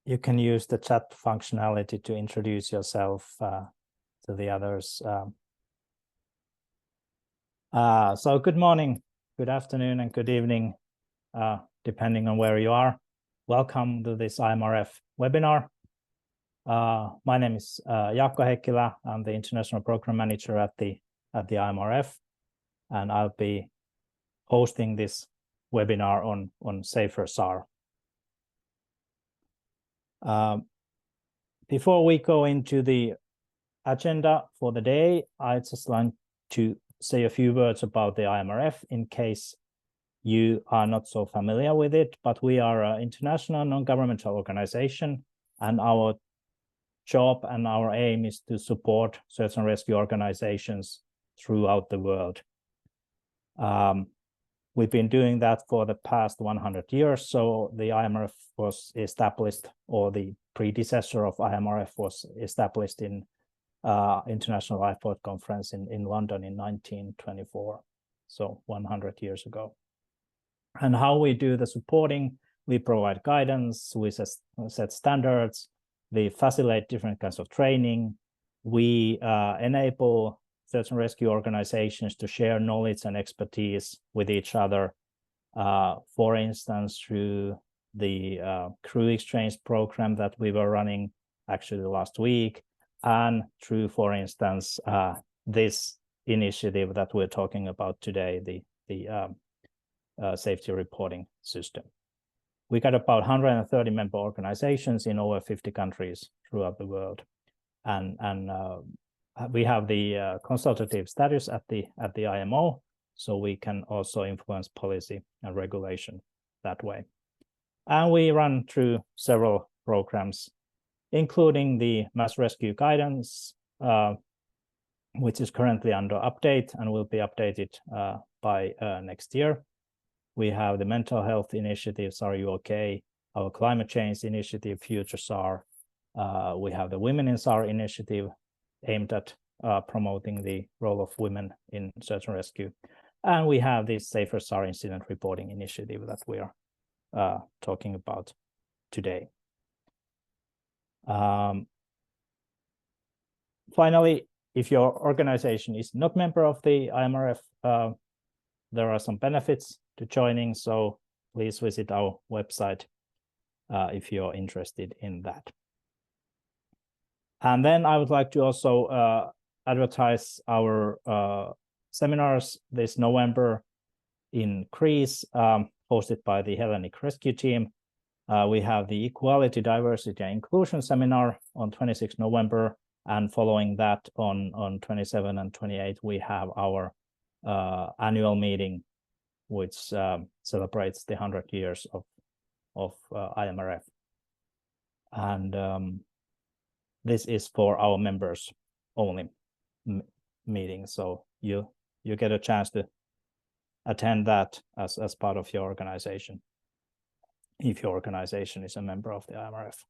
You can use the chat functionality to introduce yourself to the others. So good morning, good afternoon, and good evening, depending on where you are. Welcome to this IMRF webinar. My name is Jaakko Heikkilä. I'm the International Program Manager at the IMRF, and I'll be hosting this webinar on safer SAR. Before we go into the agenda for the day, I just like to say a few words about the IMRF in case you are not so familiar with it, but we are an international non-governmental organization, and our job and our aim is to support search and rescue organizations throughout the world. We've been doing that for the past 100 years. So the IMRF was established, or the predecessor of IMRF was established in International Lifeboat Conference in London in 1924, so 100 years ago. And how we do the supporting, we provide guidance, we set standards, we facilitate different kinds of training, we enable search and rescue organizations to share knowledge and expertise with each other, for instance, through the crew exchange program that we were running actually last week, and through, for instance, this initiative that we're talking about today, the safety reporting system. We got about 130 member organizations in over 50 countries throughout the world, and we have the consultative status at the IMO, so we can also influence policy and regulation that way. And we run through several programs, including the mass rescue guidance, which is currently under update and will be updated by next year. We have the mental health initiatives, Are You OK? Our climate change initiative, Future SAR. We have the Women in SAR initiative, aimed at promoting the role of women in search and rescue. And we have this Safer SAR incident reporting initiative that we are talking about today. Finally, if your organization is not a member of the IMRF, there are some benefits to joining, so please visit our website if you're interested in that. And then I would like to also advertise our seminars this November in Greece, hosted by the Hellenic Rescue Team. We have the Equality, Diversity and Inclusion Seminar on 26 November, and following that on 27 and 28, we have our annual meeting, which celebrates the 100 years of IMRF. And this is for our members only meeting, so you get a chance to attend that as part of your organization, if your organization is a member of the IMRF.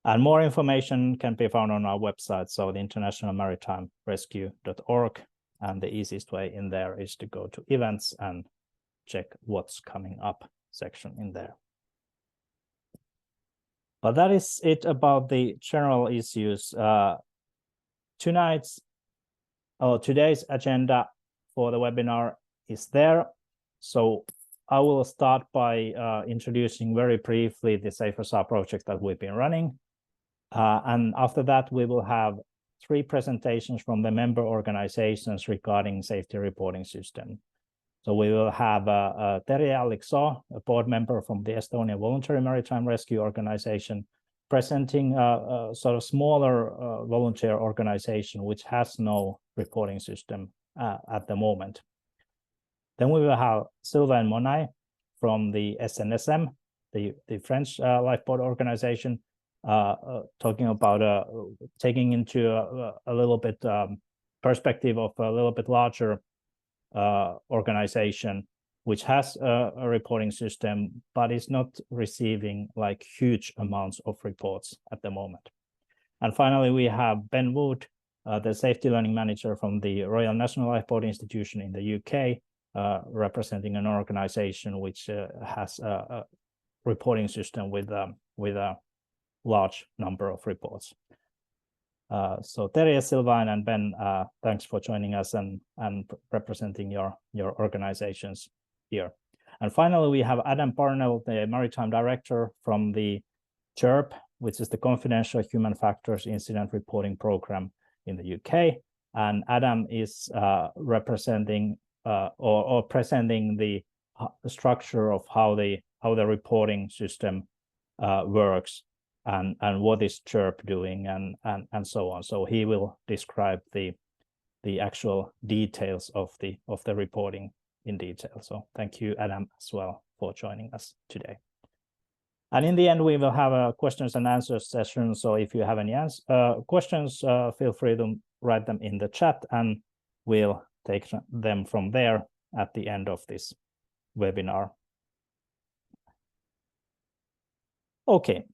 And more information can be found on our website, so the International Maritime Rescue.org, and the easiest way in there is to go to events and check what's coming up section in there. But that is it about the general issues. Today's agenda for the webinar is there. So I will start by introducing very briefly the Safer SAR project that we've been running. And after that, we will have 3 presentations from the member organizations regarding safety reporting system. So we will have Terje Alliksoo, a board member from the Estonian Voluntary Maritime Rescue Organization, presenting a sort of smaller volunteer organization which has no reporting system at the moment. Then we will have Sylvain Monay from the SNSM, the French lifeboat organization, talking about taking into a little bit perspective of a little bit larger organization which has a reporting system but is not receiving like huge amounts of reports at the moment. And finally, we have Ben Wood, the safety learning manager from the Royal National Lifeboat Institution in the UK, representing an organization which has reporting system with a large number of reports. So Terje, Sylvain, and Ben, thanks for joining us and representing your organizations here. And finally, we have Adam Parnell, the Maritime Director from the CHIRP, which is the Confidential Human Factors Incident Reporting Program in the UK. And Adam is representing or presenting the structure of how the reporting system works and what is CHIRP doing and so on. So he will describe the actual details of the reporting in detail. So thank you, Adam, as well, for joining us today. And in the end, we will have a questions and answers session. So if you have any questions, feel free to write them in the chat, and we'll take them from there at the end of this webinar. Okay,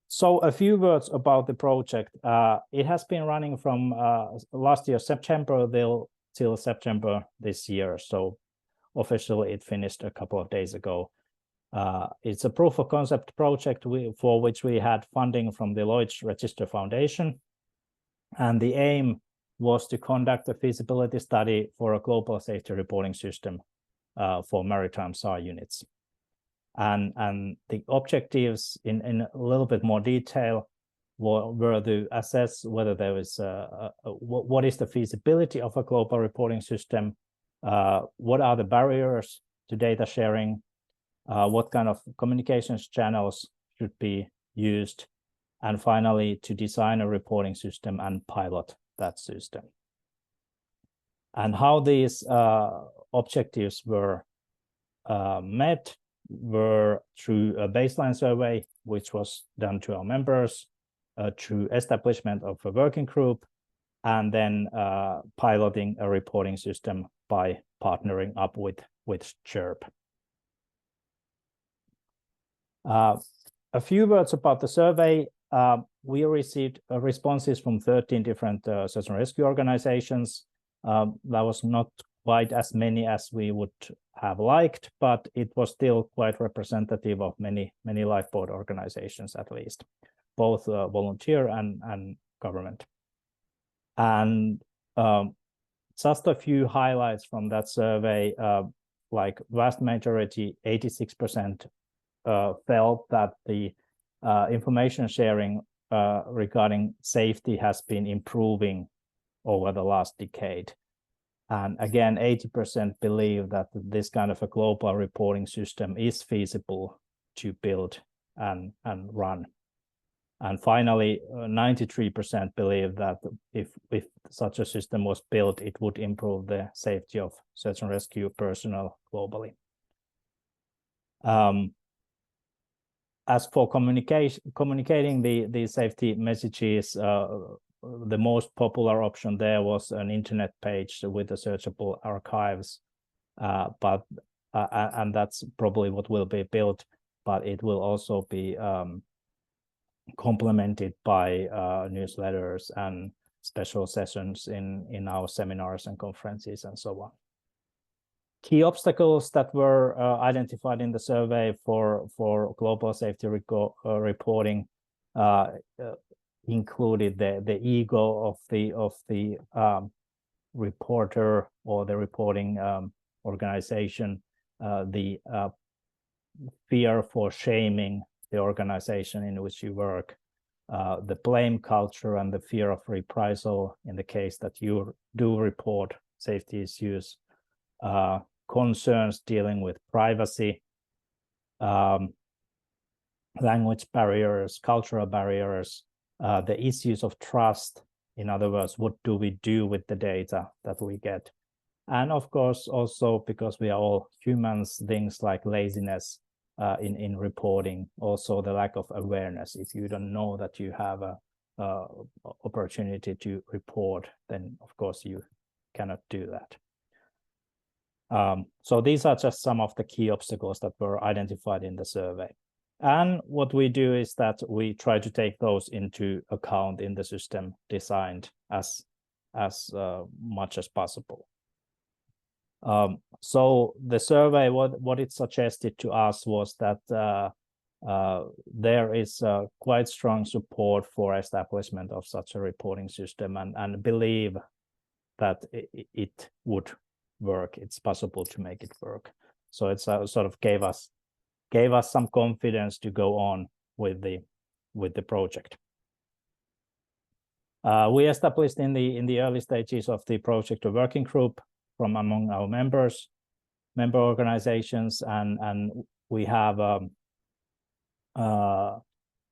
so a few words about the project. It has been running from last year, September, till September this year. So officially, it finished a couple of days ago. It's a proof of concept project for which we had funding from the Lloyd's Register Foundation. And the aim was to conduct a feasibility study for a global safety reporting system for maritime SAR units. And the objectives in a little bit more detail were to assess whether there is what is the feasibility of a global reporting system, what are the barriers to data sharing, what kind of communications channels should be used, and finally to design a reporting system and pilot that system. And how these objectives were met were through a baseline survey, which was done to our members, through establishment of a working group, and then piloting a reporting system by partnering up with CHIRP. A few words about the survey. We received responses from 13 different search and rescue organizations. That was not quite as many as we would have liked, but it was still quite representative of many lifeboat organizations, at least, both volunteer and government. And just a few highlights from that survey, like vast majority, 86%, felt that the information sharing regarding safety has been improving over the last decade. And again, 80% believe that this kind of a global reporting system is feasible to build and run. And finally, 93% believe that if such a system was built, it would improve the safety of search and rescue personnel globally. As for communicating the safety messages, the most popular option there was an internet page with the searchable archives, and that's probably what will be built, but it will also be complemented by newsletters and special sessions in our seminars and conferences and so on. Key obstacles that were identified in the survey for global safety reporting included the ego of the reporter or the reporting organization, the fear for shaming the organization in which you work, the blame culture and the fear of reprisal in the case that you do report safety issues, concerns dealing with privacy, language barriers, cultural barriers, the issues of trust. In other words, what do we do with the data that we get? And of course, also because we are all humans, things like laziness in reporting, also the lack of awareness. If you don't know that you have a opportunity to report, then of course you cannot do that. So these are just some of the key obstacles that were identified in the survey. And what we do is that we try to take those into account in the system designed as much as possible. So the survey, what it suggested to us was that there is quite strong support for establishment of such a reporting system, and believe that it would work. It's possible to make it work. So it's sort of gave us some confidence to go on with the project. We established in the early stages of the project a working group from among our member organizations, and we have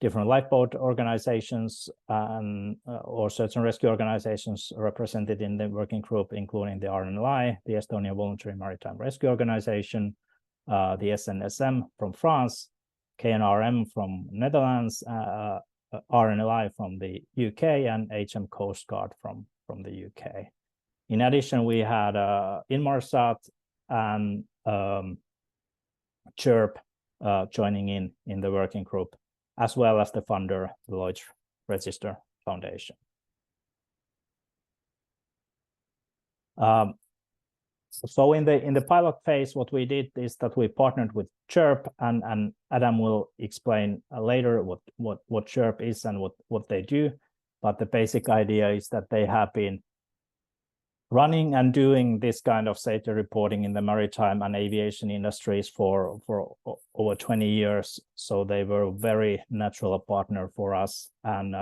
different lifeboat organizations and or search and rescue organizations represented in the working group, including the RNLI, the Estonian Voluntary Maritime Rescue Organization, the SNSM from France, KNRM from Netherlands, RNLI from the UK, and HM Coast Guard from the UK. In addition, we had IMRF and CHIRP joining in the working group, as well as the funder, the Lloyd's Register Foundation. So in the pilot phase, what we did is that we partnered with CHIRP, and Adam will explain later what CHIRP is and what they do. But the basic idea is that they have been running and doing this kind of safety reporting in the maritime and aviation industries for over 20 years. So they were a very natural partner for us, and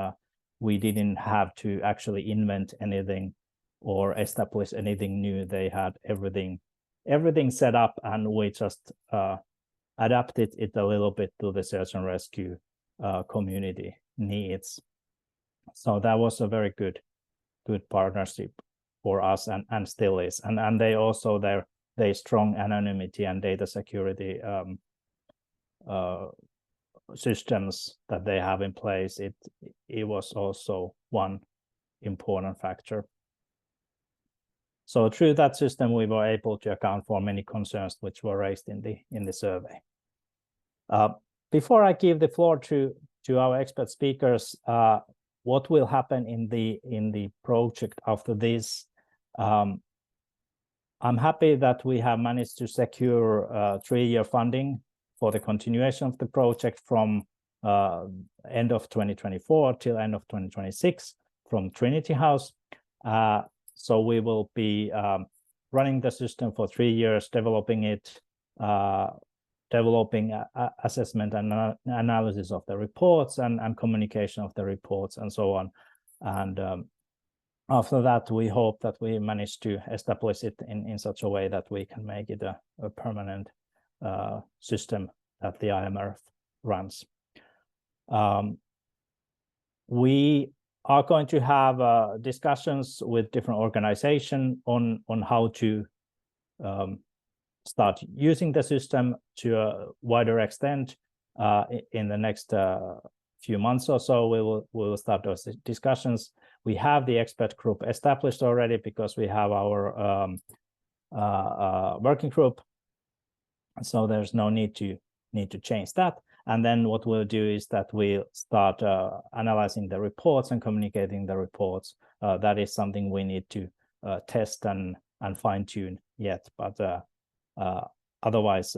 we didn't have to actually invent anything or establish anything new. They had everything set up, and we just adapted it a little bit to the search and rescue community needs. So that was a very good partnership for us, and still is. And they also their strong anonymity and data security systems that they have in place. It was also one important factor. So through that system, we were able to account for many concerns which were raised in the survey. Before I give the floor to our expert speakers, what will happen in the project after this? I'm happy that we have managed to secure 3-year funding for the continuation of the project from end of 2024 till end of 2026 from Trinity House. So we will be running the system for 3 years, developing it, developing assessment and analysis of the reports and communication of the reports and so on. And after that, we hope that we manage to establish it in such a way that we can make it a permanent system that the IMRF runs. We are going to have discussions with different organizations on how to start using the system to a wider extent in the next few months or so. We will start those discussions. We have the expert group established already because we have our working group, so there's no need to change that. And then what we'll do is that we'll start analyzing the reports and communicating the reports. That is something we need to test and fine-tune yet, but otherwise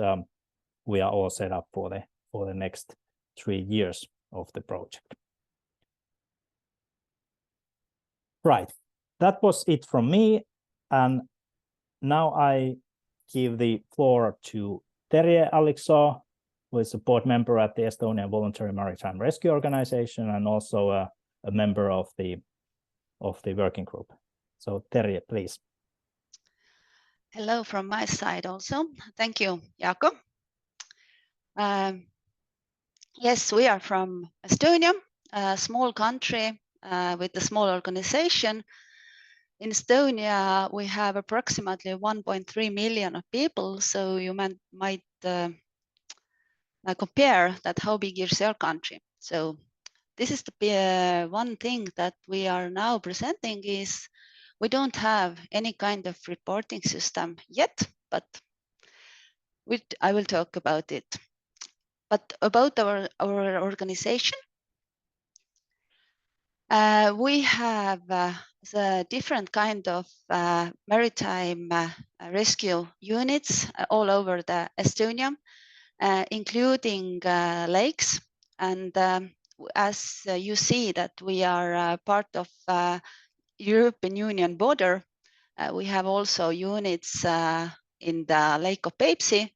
we are all set up for the next 3 years of the project. Right, that was it from me, and now I give the floor to Terje Alliksoo, who is a board member at the Estonian Voluntary Maritime Rescue Organization and also a member of the working group. So Terje, please. Hello from my side also. Thank you, Jaakko. Yes, we are from Estonia, a small country with a small organization. In Estonia, we have approximately 1.3 million of people, so you might compare that how big is your country. So this is the one thing that we are now presenting is we don't have any kind of reporting system yet, but I will talk about it. But about our organization, we have the different kind of maritime rescue units all over the Estonia. including lakes. And as you see that we are part of European Union border, we have also units in the Lake of Peipsi,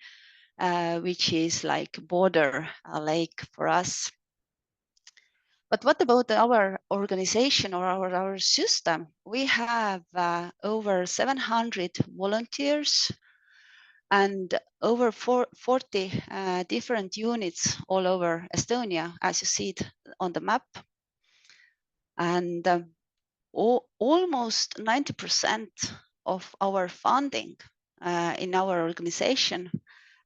which is like border lake for us. But what about our organization or our system? We have over 700 volunteers and over 40 different units all over Estonia, as you see it on the map. And almost 90% of our funding in our organization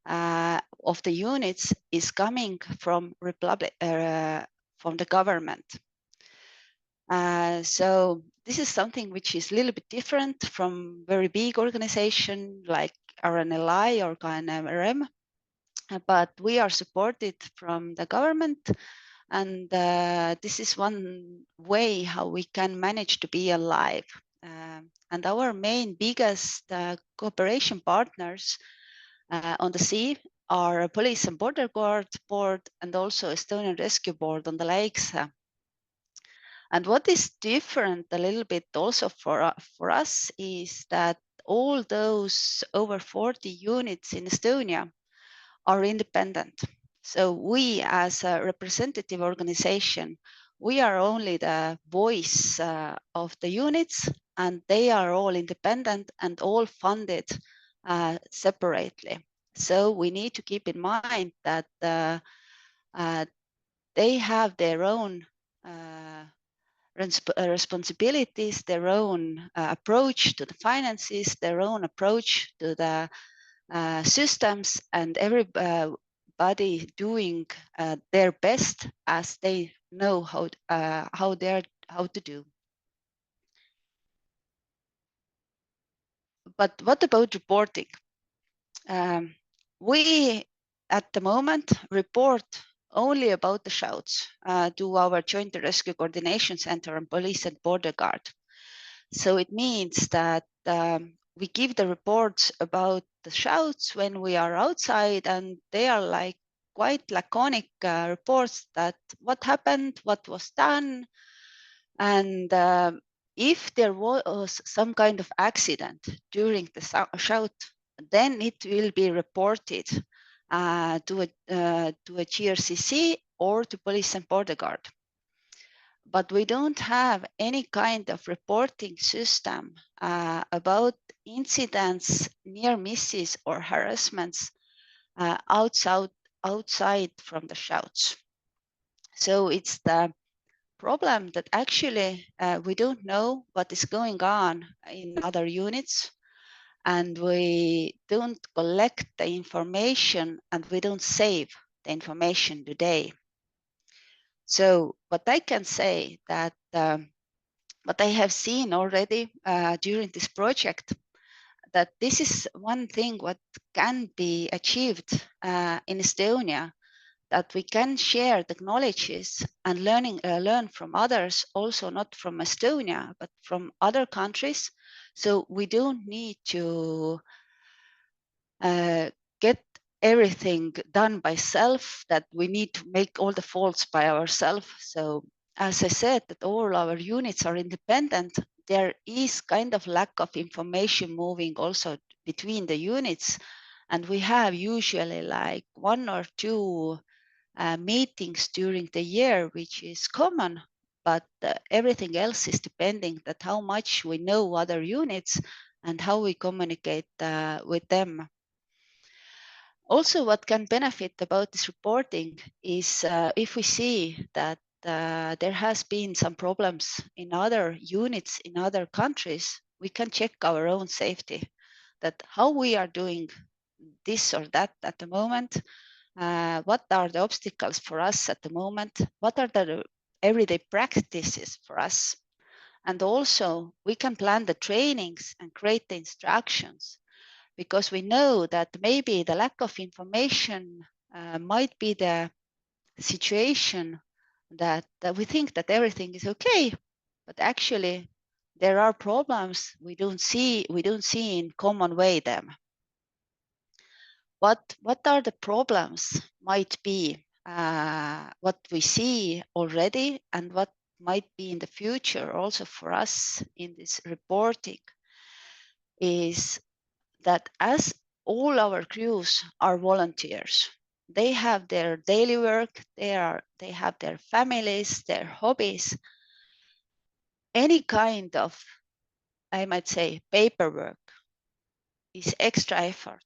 of the units is coming from the government. So this is something which is a little bit different from very big organization like RNLI or IMRF, but we are supported from the government, and this is one way how we can manage to be alive. And our main biggest cooperation partners on the sea are Police and Border Guard Board and also Estonian Rescue Board on the lakes. And what is different a little bit also for us is that all those over 40 units in Estonia are independent. So we as a representative organization, we are only the voice of the units, and they are all independent and all funded separately. So we need to keep in mind that they have their own responsibilities, their own approach to the finances, their own approach to the systems, and everybody doing their best as they know how to do. But what about reporting? We at the moment report only about the shouts to our Joint Rescue Coordination Center and Police and Border Guard. So it means that we give the reports about the shouts when we are outside, and they are like quite laconic reports that what happened, what was done, and if there was some kind of accident during the shout, then it will be reported to a GRCC or to Police and Border Guard. But we don't have any kind of reporting system about incidents, near misses or harassments outside from the shouts. So it's the problem that actually we don't know what is going on in other units, and we don't collect the information, and we don't save the information today. So what I can say that what I have seen already during this project, that this is one thing what can be achieved in Estonia, that we can share technologies and learn from others, also not from Estonia, but from other countries. So we don't need to get everything done by self, that we need to make all the faults by ourselves. So as I said, that all our units are independent, there is kind of lack of information moving also between the units. And we have usually like 1 or 2 meetings during the year, which is common, but everything else is depending that how much we know other units and how we communicate with them. Also, what can benefit about this reporting is if we see that there has been some problems in other units in other countries, we can check our own safety, that how we are doing this or that at the moment, what are the obstacles for us at the moment, what are the everyday practices for us. And also we can plan the trainings and create the instructions, because we know that maybe the lack of information might be the situation that we think that everything is okay, but actually there are problems we don't see in common way them. what are the problems might be, what we see already, and what might be in the future also for us in this reporting, is that as all our crews are volunteers, they have their daily work, they have their families, their hobbies. Any kind of, I might say, paperwork is extra effort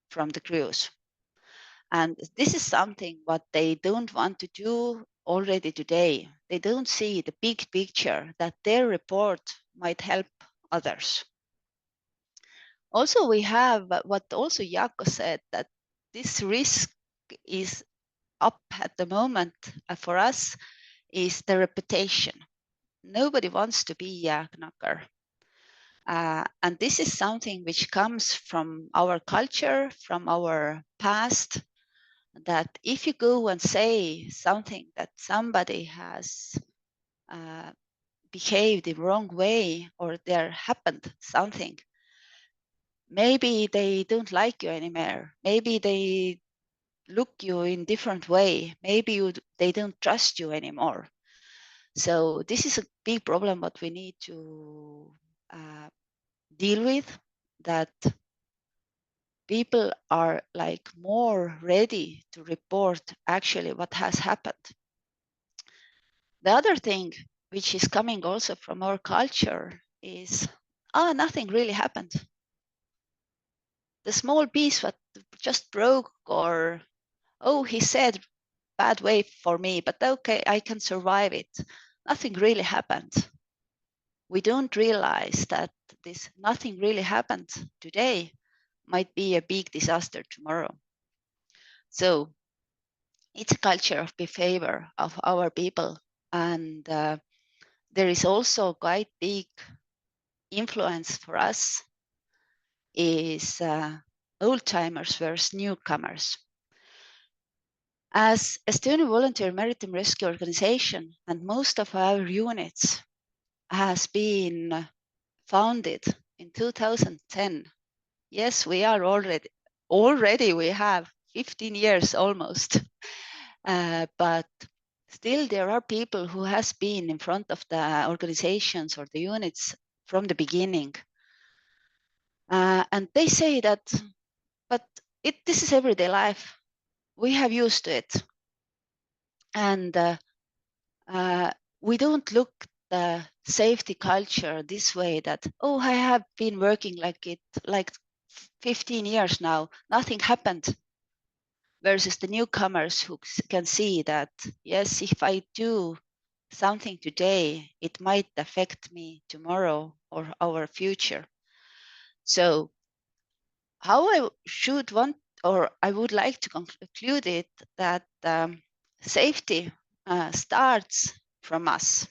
from the crews. And this is something what they don't want to do already today. They don't see the big picture that their report might help others. Also, we have what also Jaakko said, that this risk is up at the moment for us is the reputation. Nobody wants to be a knacker. And this is something which comes from our culture, from our past, that if you go and say something that somebody has behaved the wrong way, or there happened something, maybe they don't like you anymore. Maybe they look you in different way. Maybe they don't trust you anymore. So this is a big problem what we need to deal with, that people are like more ready to report actually what has happened. The other thing which is coming also from our culture is, nothing really happened. The small piece what just broke, or, oh, he said bad way for me, but okay, I can survive it. Nothing really happened. We don't realize that this nothing really happened today might be a big disaster tomorrow. So it's a culture of behavior of our people. And there is also quite big influence for us is old-timers versus newcomers. As Estonian Voluntary Maritime Rescue Organization, and most of our units has been founded in 2010. Yes, we are already we have 15 years almost, but still there are people who has been in front of the organizations or the units from the beginning. And they say that, but this is everyday life. We have used to it. And we don't look the safety culture this way, that, oh, I have been working like it like 15 years now, nothing happened. Versus the newcomers who can see that, yes, if I do something today, it might affect me tomorrow or our future. So how I should want, or I would like to conclude it, that safety starts from us.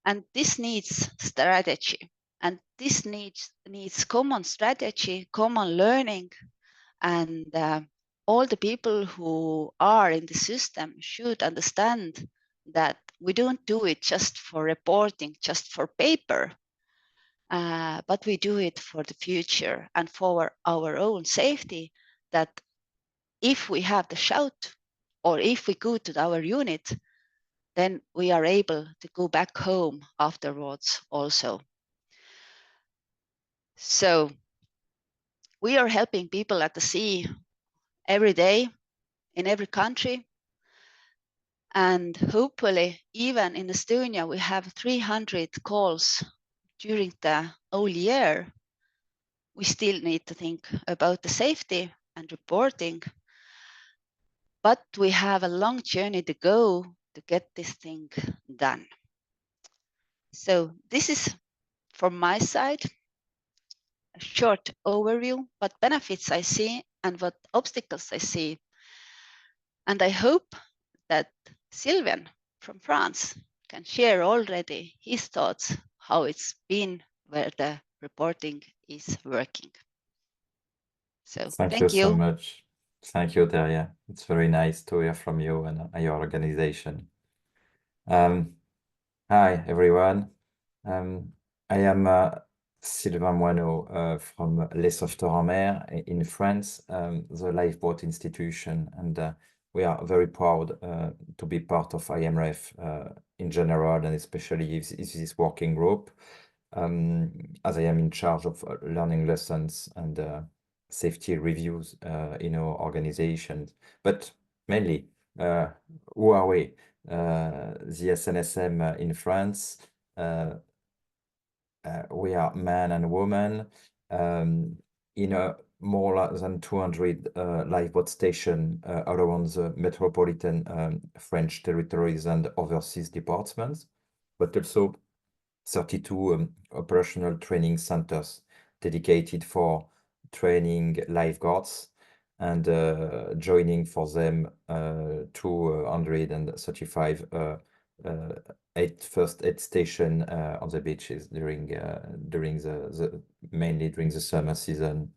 And this needs strategy. And this needs common strategy, common learning. And all the people who are in the system should understand that we don't do it just for reporting, just for paper, but we do it for the future and for our own safety, that if we have the shout, or if we go to our unit, then we are able to go back home afterwards also. So we are helping people at the sea every day in every country. And hopefully, even in Estonia, we have 300 calls during the whole year. We still need to think about the safety and reporting, but we have a long journey to go to get this thing done. So this is from my side, a short overview, what benefits I see and what obstacles I see. And I hope that Sylvain from France can share already his thoughts, how it's been, where the reporting is working. So Thank you so much. Thank you, Terje. It's very nice to hear from you and your organization. Hi, everyone. I am Sylvain Moineau from Les Sauveteurs en Mer in France, the lifeboat institution, and we are very proud to be part of IMRF in general, and especially if this working group, as I am in charge of learning lessons and safety reviews in our organization. But mainly, who are we? The SNSM in France. We are men and women in a more than 200 lifeboat stations around the metropolitan French territories and overseas departments, but also 32 operational training centers dedicated for training lifeguards, and joining for them 235 first aid station on the beaches during mainly during the summer season.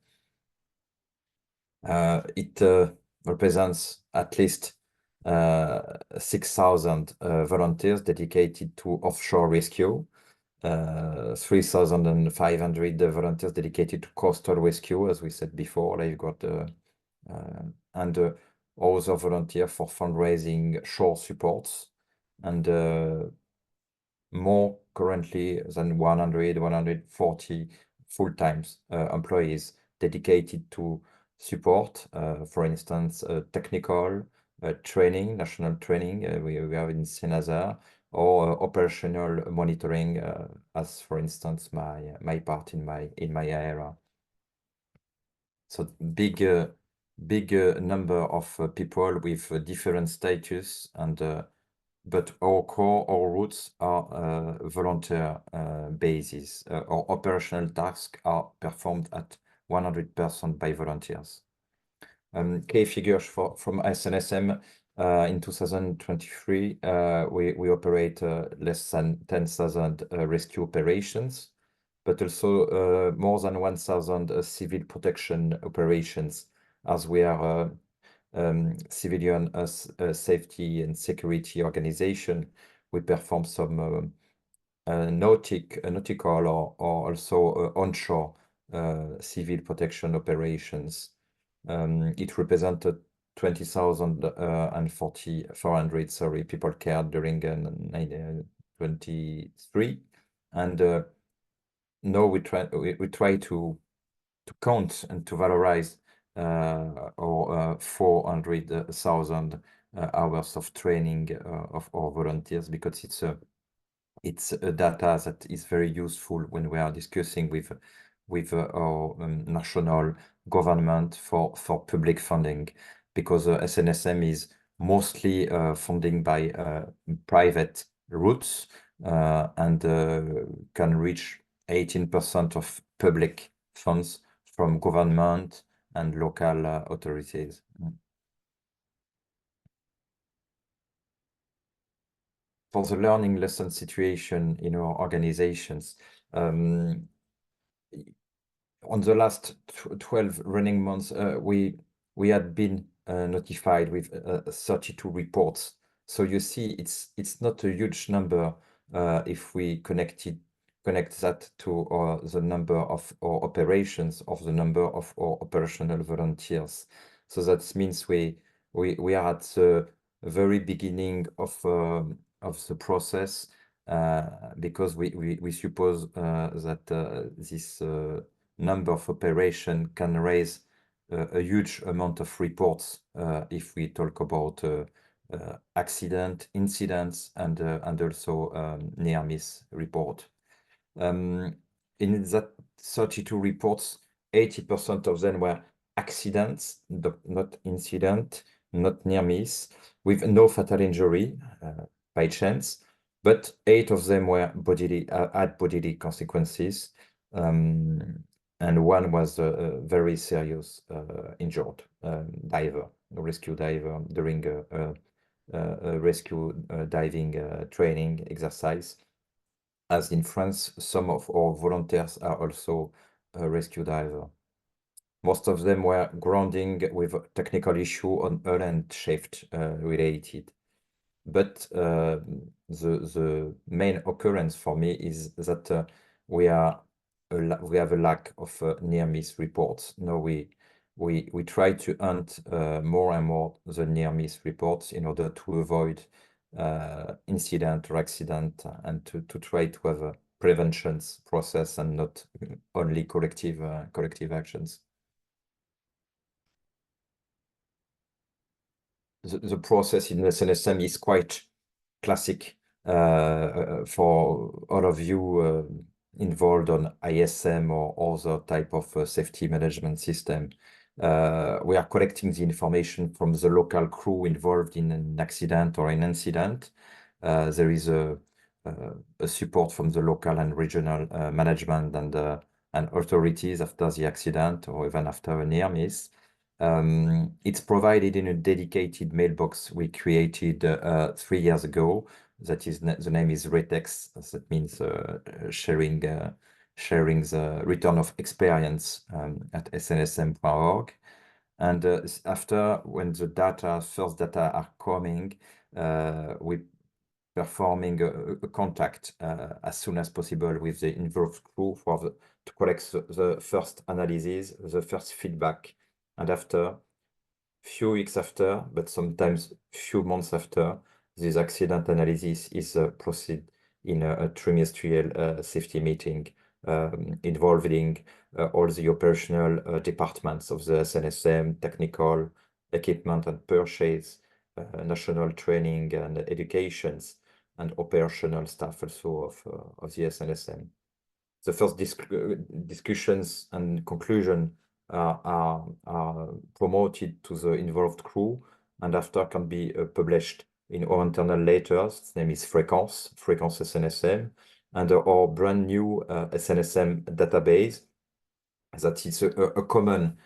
It represents at least 6,000 volunteers dedicated to offshore rescue, 3,500 volunteers dedicated to coastal rescue, as we said before. They've got and also volunteer for fundraising shore supports, and more currently than 140 full-time employees dedicated to support, for instance, technical training, national training we have in Saint-Nazaire, or operational monitoring, as for instance my part in my area. So big number of people with different status, and but our roots are volunteer basis. Our operational tasks are performed at 100% by volunteers. Key figures from SNSM in 2023, we operate less than 10,000 rescue operations, but also more than 1,000 civil protection operations, as we are civilian safety and security organization. We perform some nautical or also onshore civil protection operations. It represented 20,400 people cared during 2023, and now we try to count and to valorize our 400,000 hours of training of our volunteers, because it's a data that is very useful when we are discussing with our national government for public funding, because SNSM is mostly funding by private routes, and can reach 18% of public funds from government and local authorities. For the learning lesson situation in our organizations, on the last 12 running months, we had been notified with 32 reports. So you see, it's not a huge number if we connect that to the number of our operations, of the number of our operational volunteers. So that means we are at the very beginning of the process, because we suppose that this number of operation can raise a huge amount of reports if we talk about incidents, and also near miss report. In that 32 reports, 80% of them were accidents, not incident, not near miss, with no fatal injury by chance, but 8 of them were had bodily consequences, and one was very serious injured rescue diver during a rescue diving training exercise. As in France, some of our volunteers are also a rescue diver. Most of them were grounding with a technical issue on hull and shaft related. But the main occurrence for me is that we are we have a lack of near-miss reports. Now we try to hunt more and more the near-miss reports in order to avoid incident or accident, and to try to have a preventions process and not only corrective actions. The process in SNSM is quite classic for all of you involved on ISM or other type of safety management system. We are collecting the information from the local crew involved in an accident or an incident. There is a support from the local and regional management and authorities after the accident or even after a near miss. It's provided in a dedicated mailbox we created 3 years ago. That is, the name is RETEX. That means sharing the return of experience at snsm.org. And after, when the first data are coming, we performing a contact as soon as possible with the involved crew to collect the first analysis, the first feedback. And after, few weeks after, but sometimes few months after, this accident analysis is proceed in a trimestrial safety meeting involving all the operational departments of the SNSM, technical, equipment and purchase, national training and educations, and operational staff also of the SNSM. The first discussions and conclusion are promoted to the involved crew, and after can be published in our internal letters. Its name is Fréquence SNSM, and our brand new SNSM database. That is a common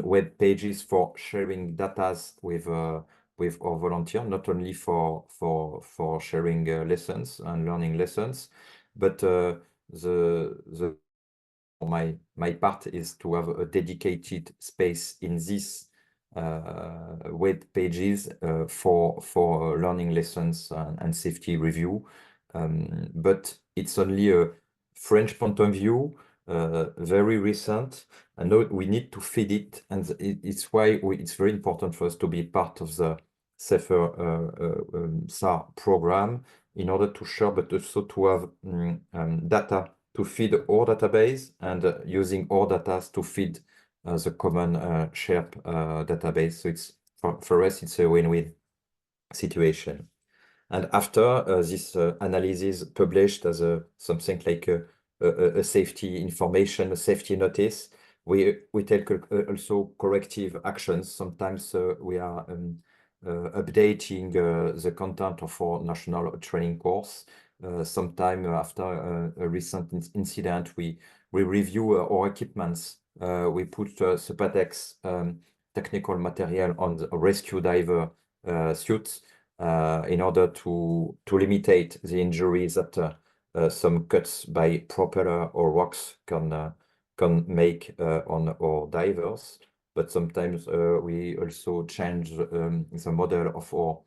web pages for sharing data with our volunteer, not only for sharing lessons and learning lessons, but my part is to have a dedicated space in this web pages for learning lessons and safety review. But it's only a French point of view, very recent, and now we need to feed it, and it's why it's very important for us to be part of the safer SAR program in order to share, but also to have data to feed our database, and using our data to feed the common CHIRP database. So it's for us, it's a win-win situation. And after this analysis published as something like a safety information, a safety notice, we take also corrective actions. Sometimes we are updating the content of our national training course. Sometime after a recent incident, we review our equipments. We put Sepatex technical material on the rescue diver suits in order to limitate the injuries that some cuts by propeller or rocks can make on our divers. But sometimes we also change the model of our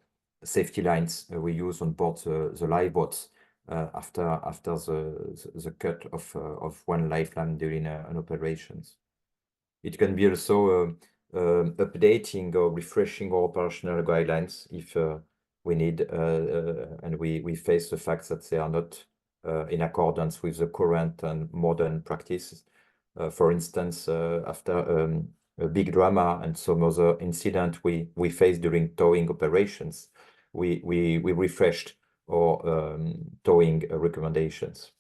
safety lines we use on board the lifeboats after the cut of one lifeline during an operations. It can be also updating or refreshing our operational guidelines if we need, and we face the fact that they are not in accordance with the current and modern practices. For instance, after a big drama and some other incident we faced during towing operations, we refreshed our towing recommendations.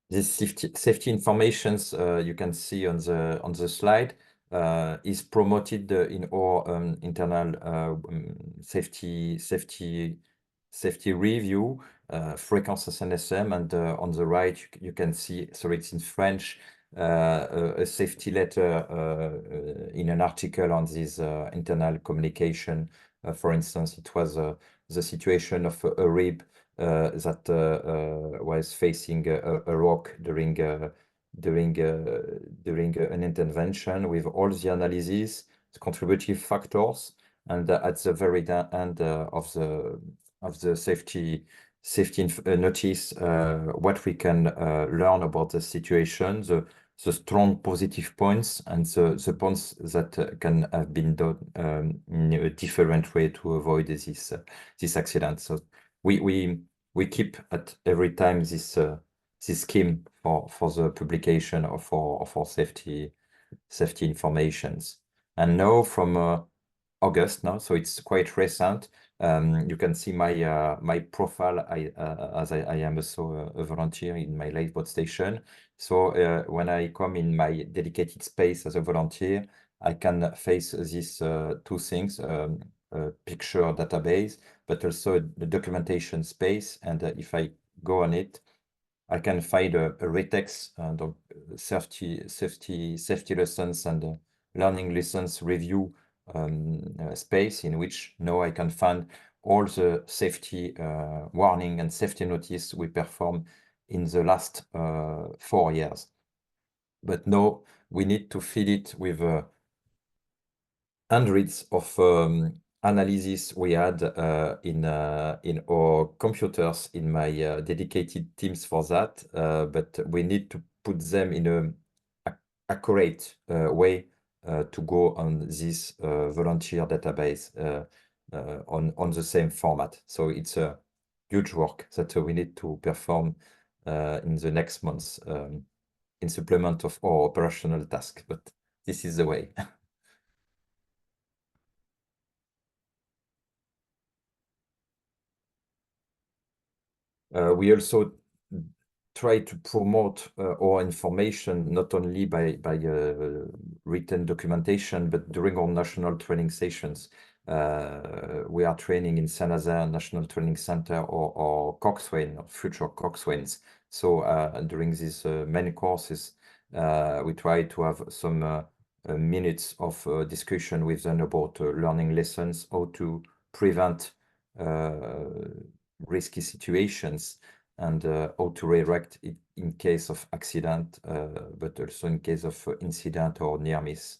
This safety informations you can see on the slide is promoted in our internal safety review, Fréquence SNSM, and on the right you can see, sorry, it's in French, a safety letter in an article on this internal communication. For instance, it was the situation of a rib that was facing a rock during an intervention, with all the analysis, the contributive factors, and at the very end of the safety safety notice, what we can learn about the situation, the strong positive points, and the points that can have been done in a different way to avoid this accident. So we keep at every time this scheme for the publication of our safety informations. And now from August now, so it's quite recent. You can see my profile as I am also a volunteer in my lifeboat station. So when I come in my dedicated space as a volunteer, I can face these two things, a picture database, but also the documentation space. And if I go on it, I can find a retext, donc safety lessons and learning lessons review space in which now I can find all the safety warning and safety notice we performed in the last 4 years. But now we need to feed it with hundreds of analysis we had in our computers in my dedicated teams for that, but we need to put them in a accurate way to go on this volunteer database on the same format. So it's a huge work that we need to perform in the next months in supplement of our operational task, but this is the way. We also try to promote our information not only by written documentation, but during our national training sessions. We are training in Saint-Nazaire National Training Center or Coxswain, or future Coxswains. So during these main courses, we try to have some minutes of discussion with them about learning lessons, how to prevent risky situations, and how to react in case of accident, but also in case of incident or near miss.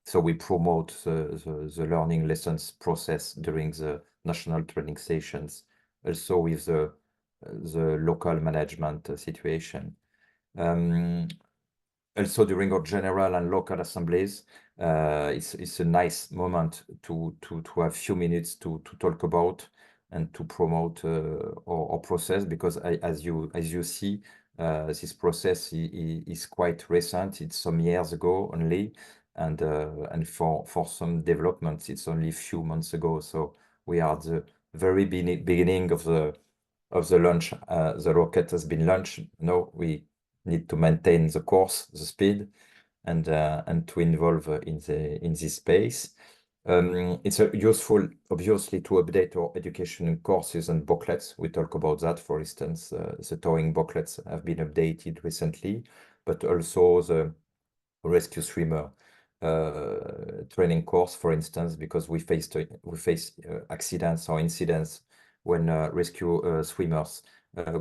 So we promote the learning lessons process during the national training sessions, also with the local management situation. Also during our general and local assemblies, it's a nice moment to have few minutes to talk about and to promote our process, because as you see, this process is quite recent. It's some years ago only, and for some developments, it's only a few months ago. So we are at the very beginning of the launch. The rocket has been launched. Now we need to maintain the course, the speed, and to involve in this space. It's useful, obviously, to update our education courses and booklets. We talk about that, for instance, the towing booklets have been updated recently, but also the rescue swimmer training course, for instance, because we face accidents or incidents when rescue swimmers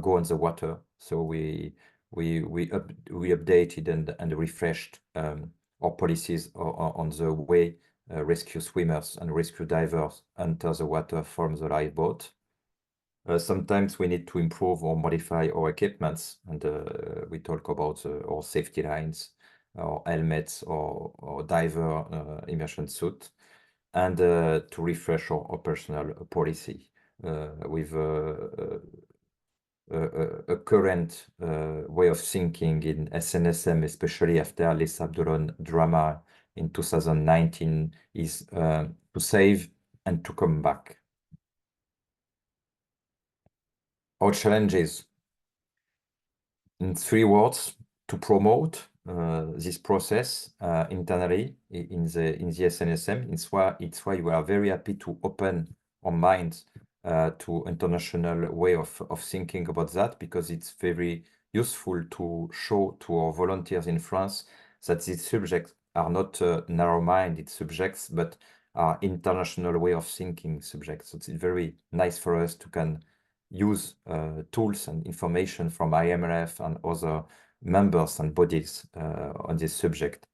go on the water. So we updated and refreshed our policies on the way rescue swimmers and rescue divers enter the water from the lifeboat. Sometimes we need to improve or modify our equipments, and we talk about our safety lines, or helmets, or diver immersion suit, and to refresh our personal policy with a current way of thinking in SNSM, especially after Les Abdolon drama in 2019, is to save and to come back. Our challenges, in 3 words, to promote this process internally in the SNSM. It's why we are very happy to open our minds to international way of thinking about that, because it's very useful to show to our volunteers in France that these subjects are not narrow-minded subjects, but are international way of thinking subjects. So it's very nice for us to can use tools and information from IMRF and other members and bodies on this subject.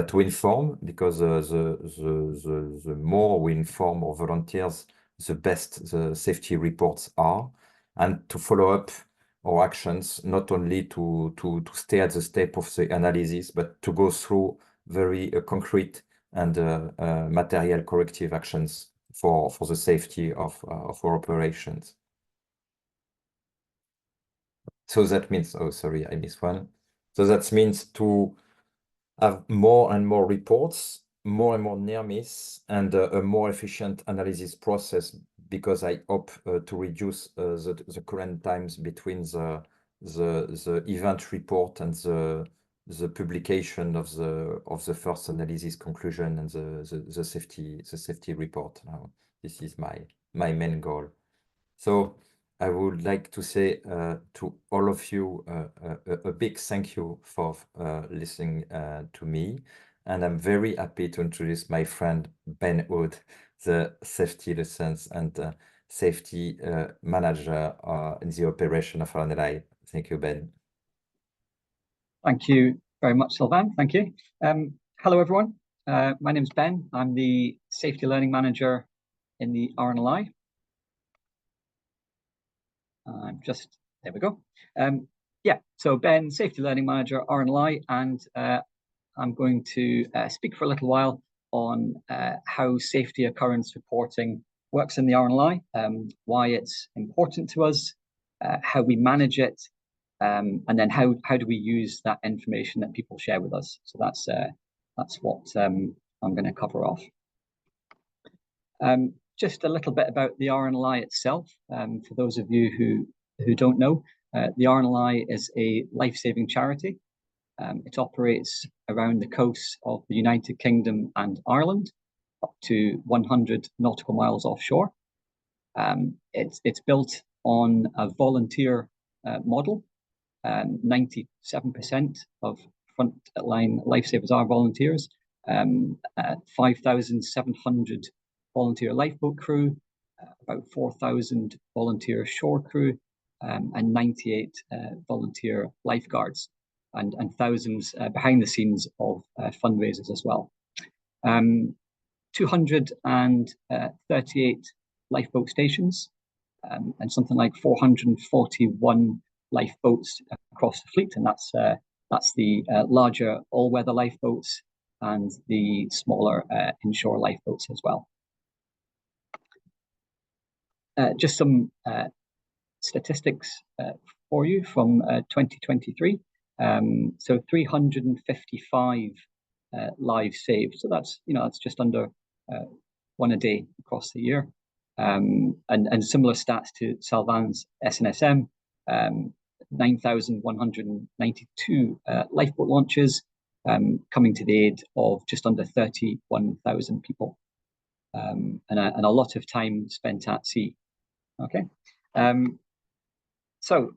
To inform, because the more we inform our volunteers, the best the safety reports are. and to follow up our actions, not only to stay at the step of the analysis, but to go through very concrete and material corrective actions for the safety of our operations. So that means, oh, sorry, I missed one. So that means to have more and more reports, more and more near miss, and a more efficient analysis process, because I hope to reduce the current times between the event report and the publication of the first analysis conclusion and the safety report. Now, this is my main goal. So I would like to say to all of you a big thank you for listening to me. And I'm very happy to introduce my friend Ben Hood, the safety license and safety manager in the operation of RNLI. Thank you, Ben. Thank you very much, Sylvain. Thank you. Hello, everyone. My name's Ben. I'm the safety learning manager in the RNLI. There we go. Yeah, so Ben, safety learning manager, RNLI, and I'm going to speak for a little while on how safety occurrence reporting works in the RNLI, why it's important to us, how we manage it, and then how do we use that information that people share with us. So that's what I'm going to cover off. Just a little bit about the RNLI itself. For those of you who don't know, the RNLI is a life-saving charity. It operates around the coasts of the United Kingdom and Ireland, up to 100 nautical miles offshore. It's built on a volunteer model. 97% of frontline lifesavers are volunteers. 5,700 volunteer lifeboat crew, about 4,000 volunteer shore crew, and 98 volunteer lifeguards, and thousands behind the scenes of fundraisers as well. 238 lifeboat stations, and something like 441 lifeboats across the fleet, and that's the larger all-weather lifeboats and the smaller inshore lifeboats as well. Just some statistics for you from 2023. So 355 lives saved. So that's just under one a day across the year. And similar stats to Sylvain's SNSM. 9,192 lifeboat launches, coming to the aid of just under 31,000 people, and a lot of time spent at sea. Okay, so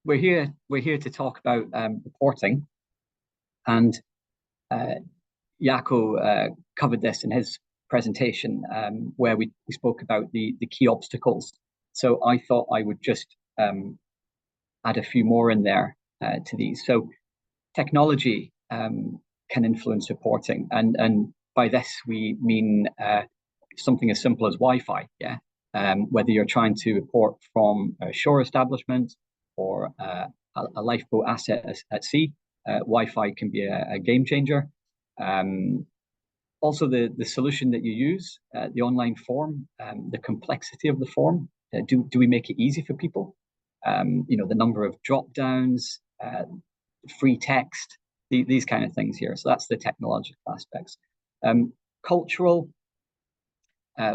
we're here to talk about reporting, and Jaakko covered this in his presentation, where we spoke about the key obstacles. So I thought I would just add a few more in there to these. So technology can influence reporting, and by this we mean something as simple as Wi-Fi. Yeah, whether you're trying to report from a shore establishment or a lifeboat asset at sea, Wi-Fi can be a game changer. Also, the solution that you use, the online form, the complexity of the form. Do we make it easy for people? The number of drop downs, free text, these kind of things here. So that's the technological aspects. Cultural,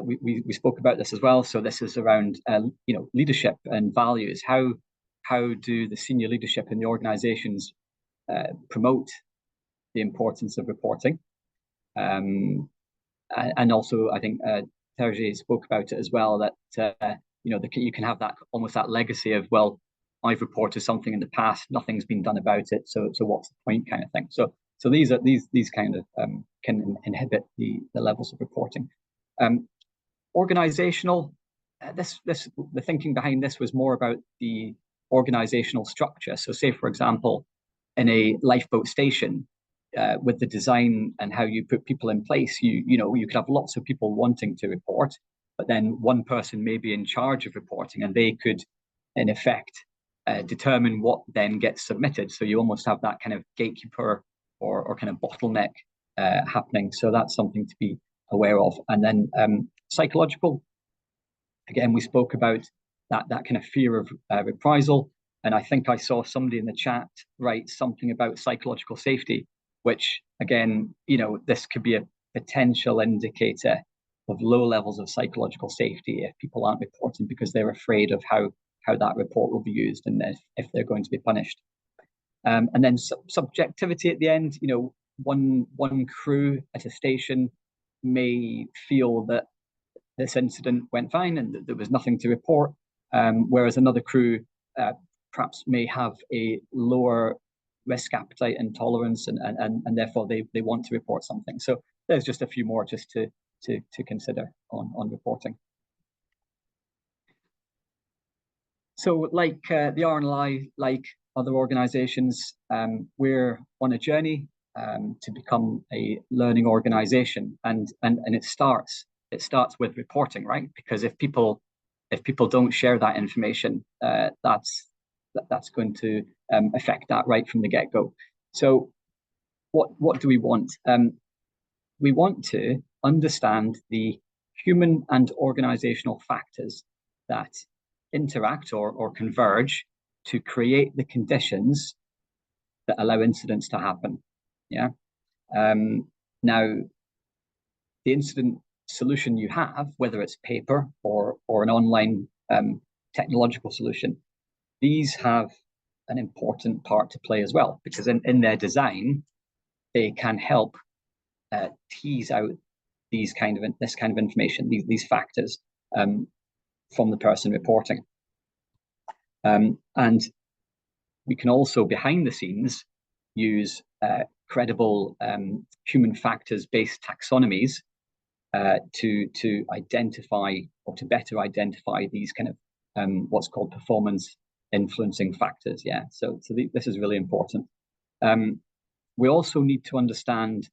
we spoke about this as well. So this is around leadership and values. How do the senior leadership in the organizations promote the importance of reporting? And also, I think Terje spoke about it as well, that you can have that almost that legacy of, well, I've reported something in the past, nothing's been done about it, so what's the point, kind of thing. So these kind of can inhibit the levels of reporting. Organizational, the thinking behind this was more about the organizational structure. So say, for example, in a lifeboat station, with the design and how you put people in place, you could have lots of people wanting to report, but then one person may be in charge of reporting, and they could in effect, determine what then gets submitted. So you almost have that kind of gatekeeper or kind of bottleneck happening. So that's something to be aware of. And then psychological, again, we spoke about that kind of fear of reprisal. And I think I saw somebody in the chat write something about psychological safety, which again, this could be a potential indicator of low levels of psychological safety if people aren't reporting because they're afraid of how that report will be used and if they're going to be punished. And then subjectivity at the end, one crew at a station may feel that this incident went fine and that there was nothing to report, whereas another crew perhaps may have a lower risk appetite and tolerance, and therefore they want to report something. So there's just a few more just to consider on reporting. So like the RNLI, like other organizations, we're on a journey to become a learning organization, and it starts with reporting, right? Because if people don't share that information, that's going to affect that right from the get-go. So what do we want? We want to understand the human and organizational factors that interact or converge to create the conditions that allow incidents to happen. Yeah. Now, the incident solution you have, whether it's paper or an online technological solution, these have an important part to play as well, because in their design, they can help tease out this kind of information, these factors from the person reporting. And we can also, behind the scenes, use credible human factors-based taxonomies to identify or to better identify these kind of what's called performance influencing factors. Yeah, so this is really important. We also need to understand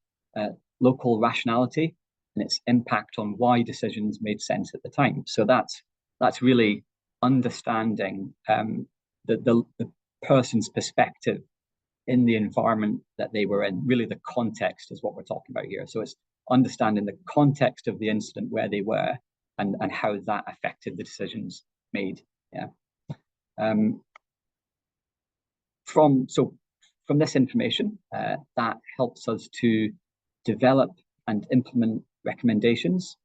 local rationality and its impact on why decisions made sense at the time. So that's really understanding the person's perspective in the environment that they were in. Really, the context is what we're talking about here. So it's understanding the context of the incident, where they were, and how that affected the decisions made. Yeah. From this information, that helps us to develop and implement recommendations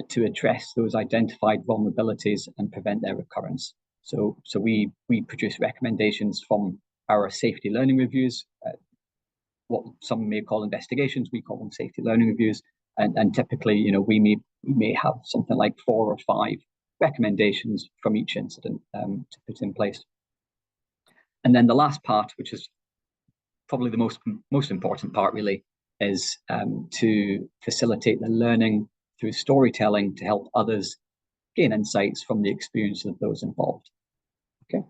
to address those identified vulnerabilities and prevent their recurrence. So we produce recommendations from our safety learning reviews, what some may call investigations, we call them safety learning reviews, and typically, we may have something like 4 or 5 recommendations from each incident to put in place. And then the last part, which is probably the most important part, really, is to facilitate the learning through storytelling to help others gain insights from the experience of those involved. Okay.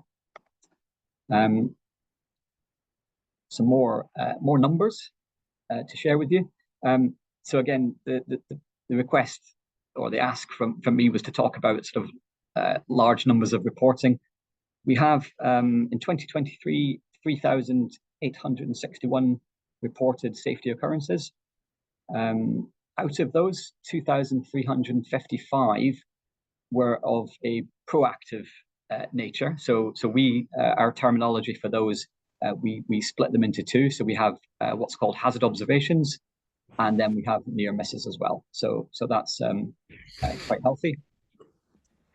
Some more numbers to share with you. So again, the request or the ask from me was to talk about sort of large numbers of reporting. We have in 2023 3,861 reported safety occurrences. Out of those, 2,355 were of a proactive nature. So we our terminology for those, we split them into 2. So we have what's called hazard observations, and then we have near misses as well. So that's quite healthy.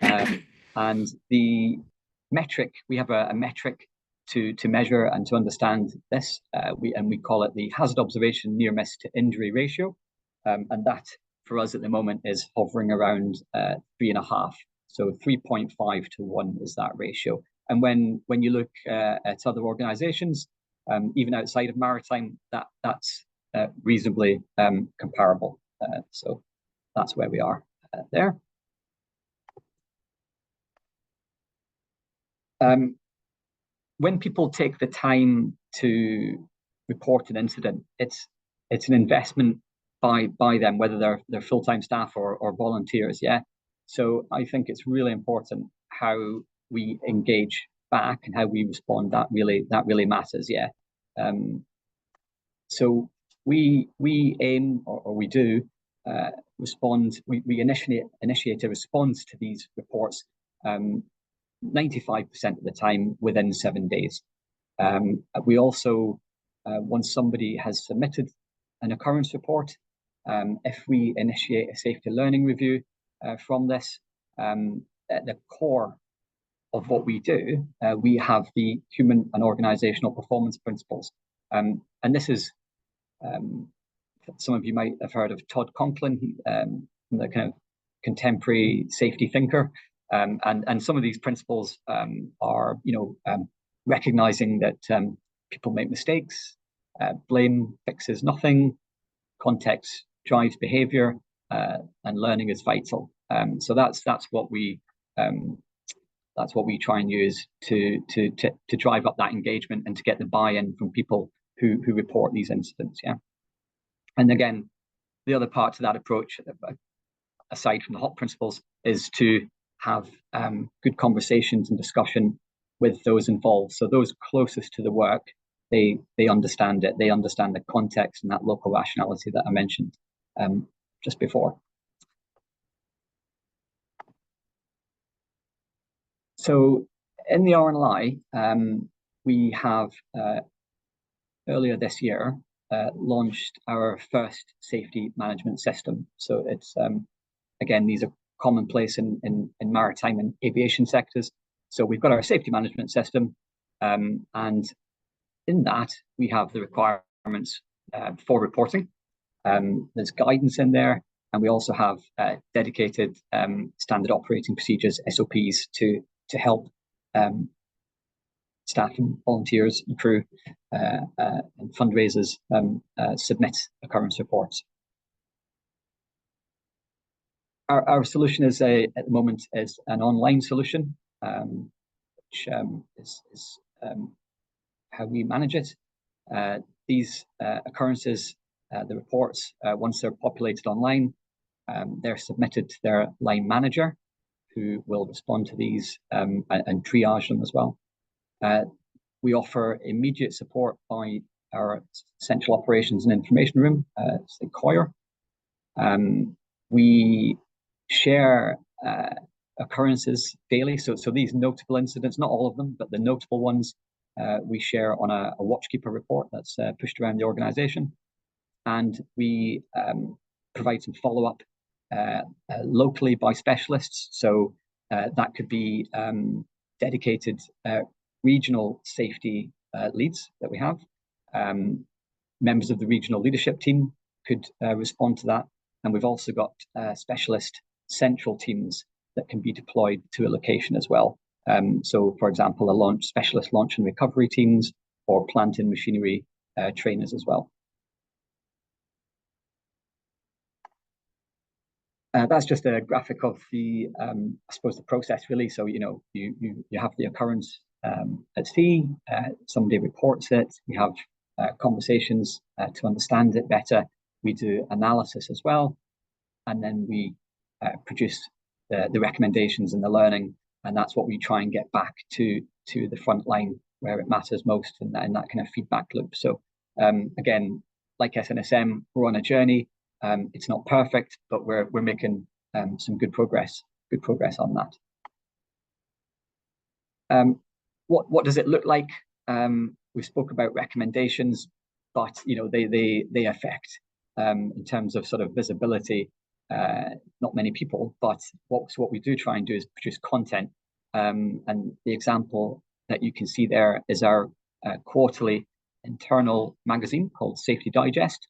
And the metric, we have a metric to measure and to understand this. We call it the hazard observation near miss to injury ratio, and that for us at the moment is hovering around 3.5. So 3.5 to 1 is that ratio. And when you look at other organizations, even outside of Maritime, that's reasonably comparable. So that's where we are there. When people take the time to report an incident, it's an investment by them, whether they're full-time staff or volunteers. Yeah. So I think it's really important how we engage back and how we respond, that really matters. Yeah. So we aim, or we do respond. We initiate a response to these reports 95% of the time within 7 days. We also, once somebody has submitted an occurrence report, if we initiate a safety learning review from this, at the core of what we do, we have the human and organizational performance principles. And this is, some of you might have heard of Todd Conklin, the kind of contemporary safety thinker. And some of these principles are, recognizing that people make mistakes, blame fixes nothing, context drives behavior, and learning is vital. So that's what we try and use to drive up that engagement and to get the buy-in from people who report these incidents. Yeah. And again, the other part to that approach, aside from the HOT principles, is to have good conversations and discussion with those involved. So those closest to the work, they understand it. They understand the context and that local rationality that I mentioned just before. So in the RNLI, we have earlier this year launched our first safety management system. So it's again, these are commonplace in maritime and aviation sectors. So we've got our safety management system, and in that we have the requirements for reporting. There's guidance in there, and we also have dedicated standard operating procedures, SOPs, to help staff and volunteers and crew and fundraisers submit occurrence reports. Our solution is at the moment is an online solution, which is how we manage it. These occurrences, the reports, once they're populated online, they're submitted to their line manager, who will respond to these and triage them as well. We offer immediate support by our Central Operations and Information Room, it's the CHIRP. We share occurrences daily, so these notable incidents, not all of them, but the notable ones, we share on a Watchkeeper report that's pushed around the organization. And we provide some follow-up locally by specialists. So that could be dedicated regional safety leads that we have. Members of the regional leadership team could respond to that. And we've also got specialist central teams that can be deployed to a location as well. So, for example, specialist launch and recovery teams, or plant and machinery trainers as well. That's just a graphic of the, I suppose, the process really. So, you have the occurrence at sea, somebody reports it, we have conversations to understand it better, we do analysis as well, and then we produce the recommendations and the learning, and that's what we try and get back to the front line where it matters most in that kind of feedback loop. So again, like SNSM, we're on a journey. It's not perfect, but we're making some good progress on that. What does it look like? We spoke about recommendations, but they affect in terms of sort of visibility, not many people. But what we do try and do is produce content, and the example that you can see there is our quarterly internal magazine called Safety Digest.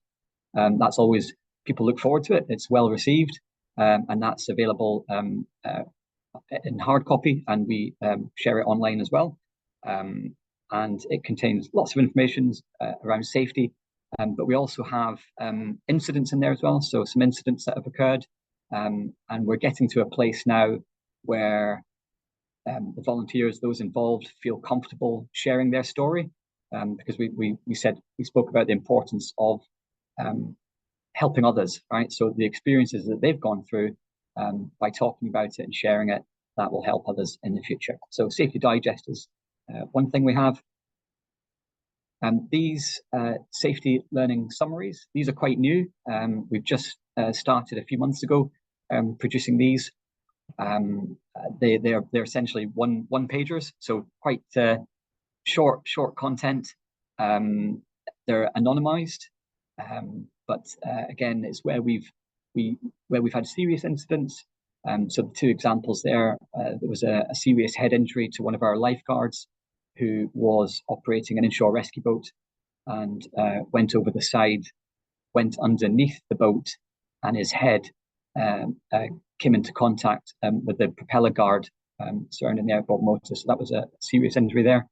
That's always, people look forward to it. It's well received, and that's available in hard copy, and we share it online as well. And it contains lots of information around safety, but we also have incidents in there as well. So some incidents that have occurred, and we're getting to a place now where the volunteers, those involved, feel comfortable sharing their story, because we spoke about the importance of helping others, right? So the experiences that they've gone through, by talking about it and sharing it, that will help others in the future. So Safety Digest is one thing we have. And these safety learning summaries, these are quite new. We've just started a few months ago producing these. They're essentially one pagers, so quite short content. They're anonymized, but again, it's where we've had serious incidents. So the two examples there, there was a serious head injury to one of our lifeguards who was operating an inshore rescue boat and went over the side, went underneath the boat, and his head came into contact with the propeller guard surrounding the outboard motor. So that was a serious injury there.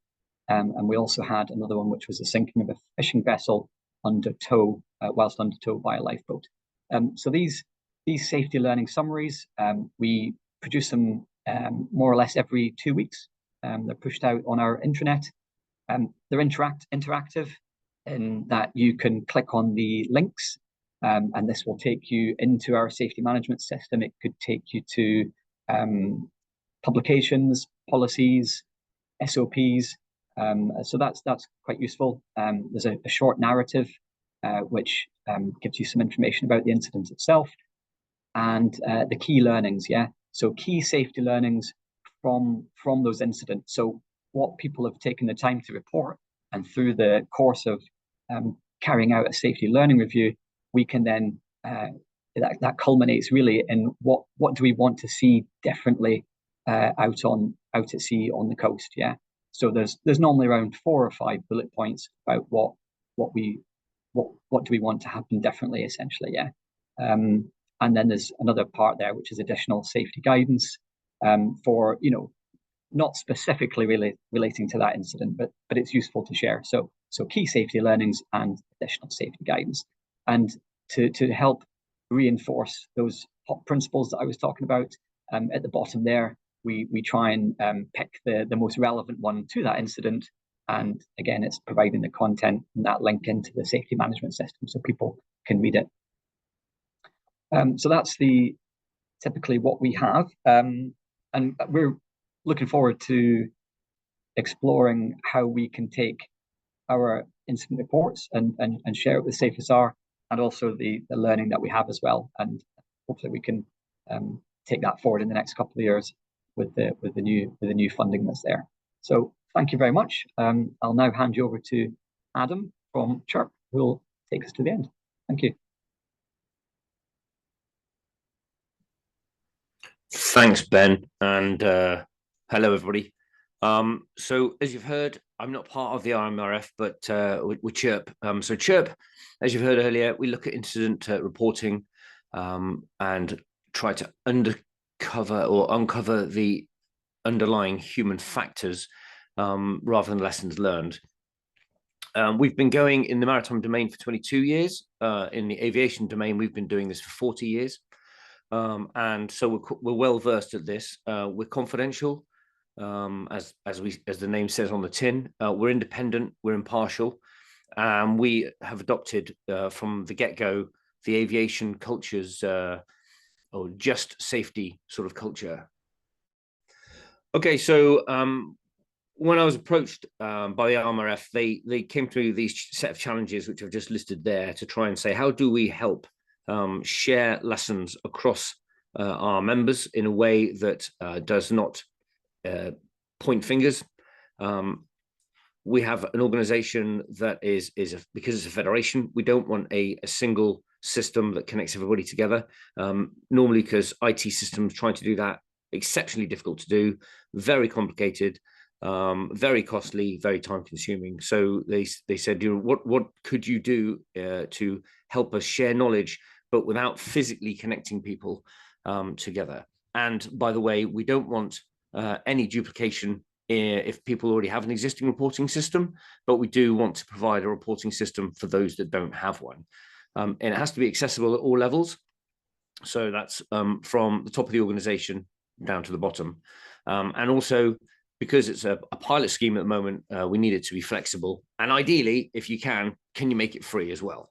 And we also had another one, which was the sinking of a fishing vessel under tow, whilst under tow by a lifeboat. So these safety learning summaries, we produce them more or less every 2 weeks. They're pushed out on our intranet. They're interactive in that you can click on the links, and this will take you into our safety management system. It could take you to publications, policies, SOPs. So that's quite useful. There's a short narrative which gives you some information about the incident itself and the key learnings. Yeah, so key safety learnings from those incidents. So what people have taken the time to report, and through the course of carrying out a safety learning review, we can then that culminates really in what do we want to see differently out at sea on the coast. Yeah. So there's normally around 4 or 5 bullet points about what do we want to happen differently, essentially. Yeah. And then there's another part there which is additional safety guidance for, not specifically relating to that incident, but it's useful to share. So key safety learnings and additional safety guidance, and to help reinforce those hot principles that I was talking about. At the bottom there, we try and pick the most relevant one to that incident, and again, it's providing the content and that link into the safety management system so people can read it. So that's typically what we have, and we're looking forward to exploring how we can take our incident reports and share it with SafeSAR, and also the learning that we have as well. And hopefully we can take that forward in the next couple of years with the new funding that's there. So thank you very much. I'll now hand you over to Adam from CHIRP, who will take us to the end. Thank you. Thanks, Ben, and hello, everybody. So as you've heard, I'm not part of the IMRF, but we're CHIRP. So CHIRP, as you've heard earlier, we look at incident reporting and try to uncover the underlying human factors rather than lessons learned. We've been going in the maritime domain for 22 years. In the aviation domain, we've been doing this for 40 years. And so we're well versed at this. We're confidential, as the name says on the tin. We're independent, we're impartial, and we have adopted from the get-go the aviation culture's or just safety sort of culture. Okay, so when I was approached by the IMRF, they came through these set of challenges which I've just listed there to try and say, how do we help share lessons across our members in a way that does not point fingers. We have an organization that because it's a federation, we don't want a single system that connects everybody together. Normally, because IT systems trying to do that, exceptionally difficult to do, very complicated, very costly, very time consuming. So they said, what could you do to help us share knowledge, but without physically connecting people together? And by the way, we don't want any duplication if people already have an existing reporting system, but we do want to provide a reporting system for those that don't have one. And it has to be accessible at all levels. So that's from the top of the organization down to the bottom. And also, because it's a pilot scheme at the moment, we need it to be flexible. And ideally, if you can you make it free as well?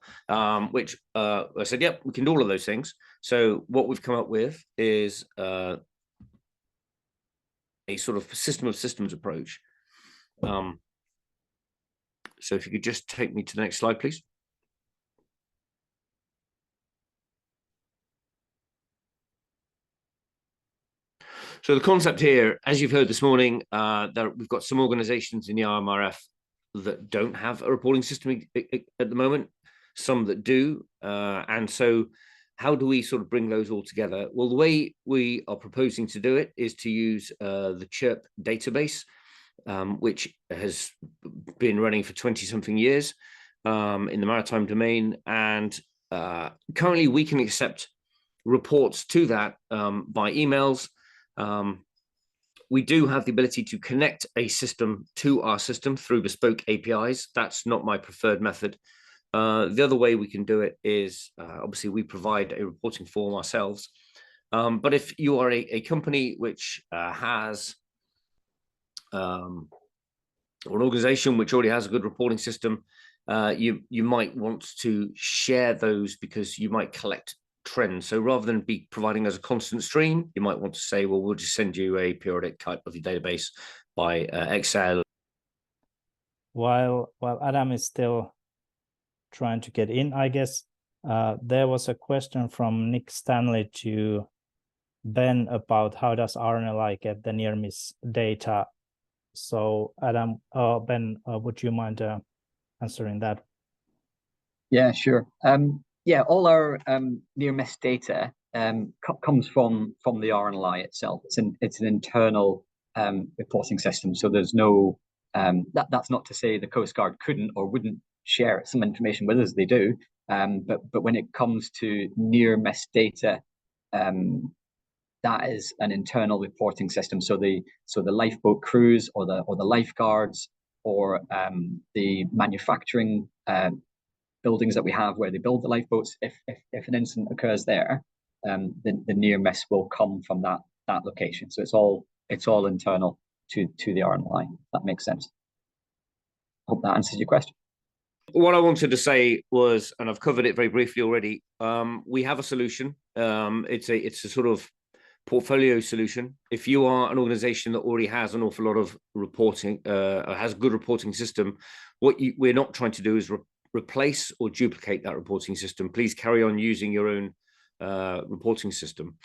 Which I said, yep, we can do all of those things. So what we've come up with is sort of system of systems approach. So if you could just take me to the next slide, please. So the concept here, as you've heard this morning, we've got some organizations in the IMRF that don't have a reporting system at the moment, some that do. And so how do we sort of bring those all together? Well, the way we are proposing to do it is to use the CHIRP database, which has been running for 20-something years in the maritime domain. And currently we can accept reports to that by emails. We do have the ability to connect a system to our system through bespoke APIs. That's not my preferred method. The other way we can do it is obviously we provide a reporting form ourselves. But if you are a company which has or an organization which already has a good reporting system, you might want to share those because you might collect trends. So rather than be providing as a constant stream, you might want to say, well, we'll just send you a periodic type of your database by Excel. While Adam is still trying to get in, I guess there was a question from Nick Stanley to Ben about how does RNLI get the near miss data. So Adam, Ben, would you mind answering that? Yeah, sure. Yeah, all our near miss data comes from the RNLI itself. It's an internal reporting system. So there's no that's not to say the Coast Guard couldn't or wouldn't share some information with us. They do. But when it comes to near miss data, that is an internal reporting system. So the lifeboat crews or the lifeguards or the manufacturing buildings that we have where they build the lifeboats, if an incident occurs there, the near miss will come from that location. So it's all internal to the RNLI. That makes sense. Hope that answers your question. What I wanted to say was, and I've covered it very briefly already, we have a solution. It's a sort of portfolio solution. If you are an organization that already has an awful lot of reporting, has a good reporting system, what we're not trying to do is replace or duplicate that reporting system. Please carry on using your own reporting system.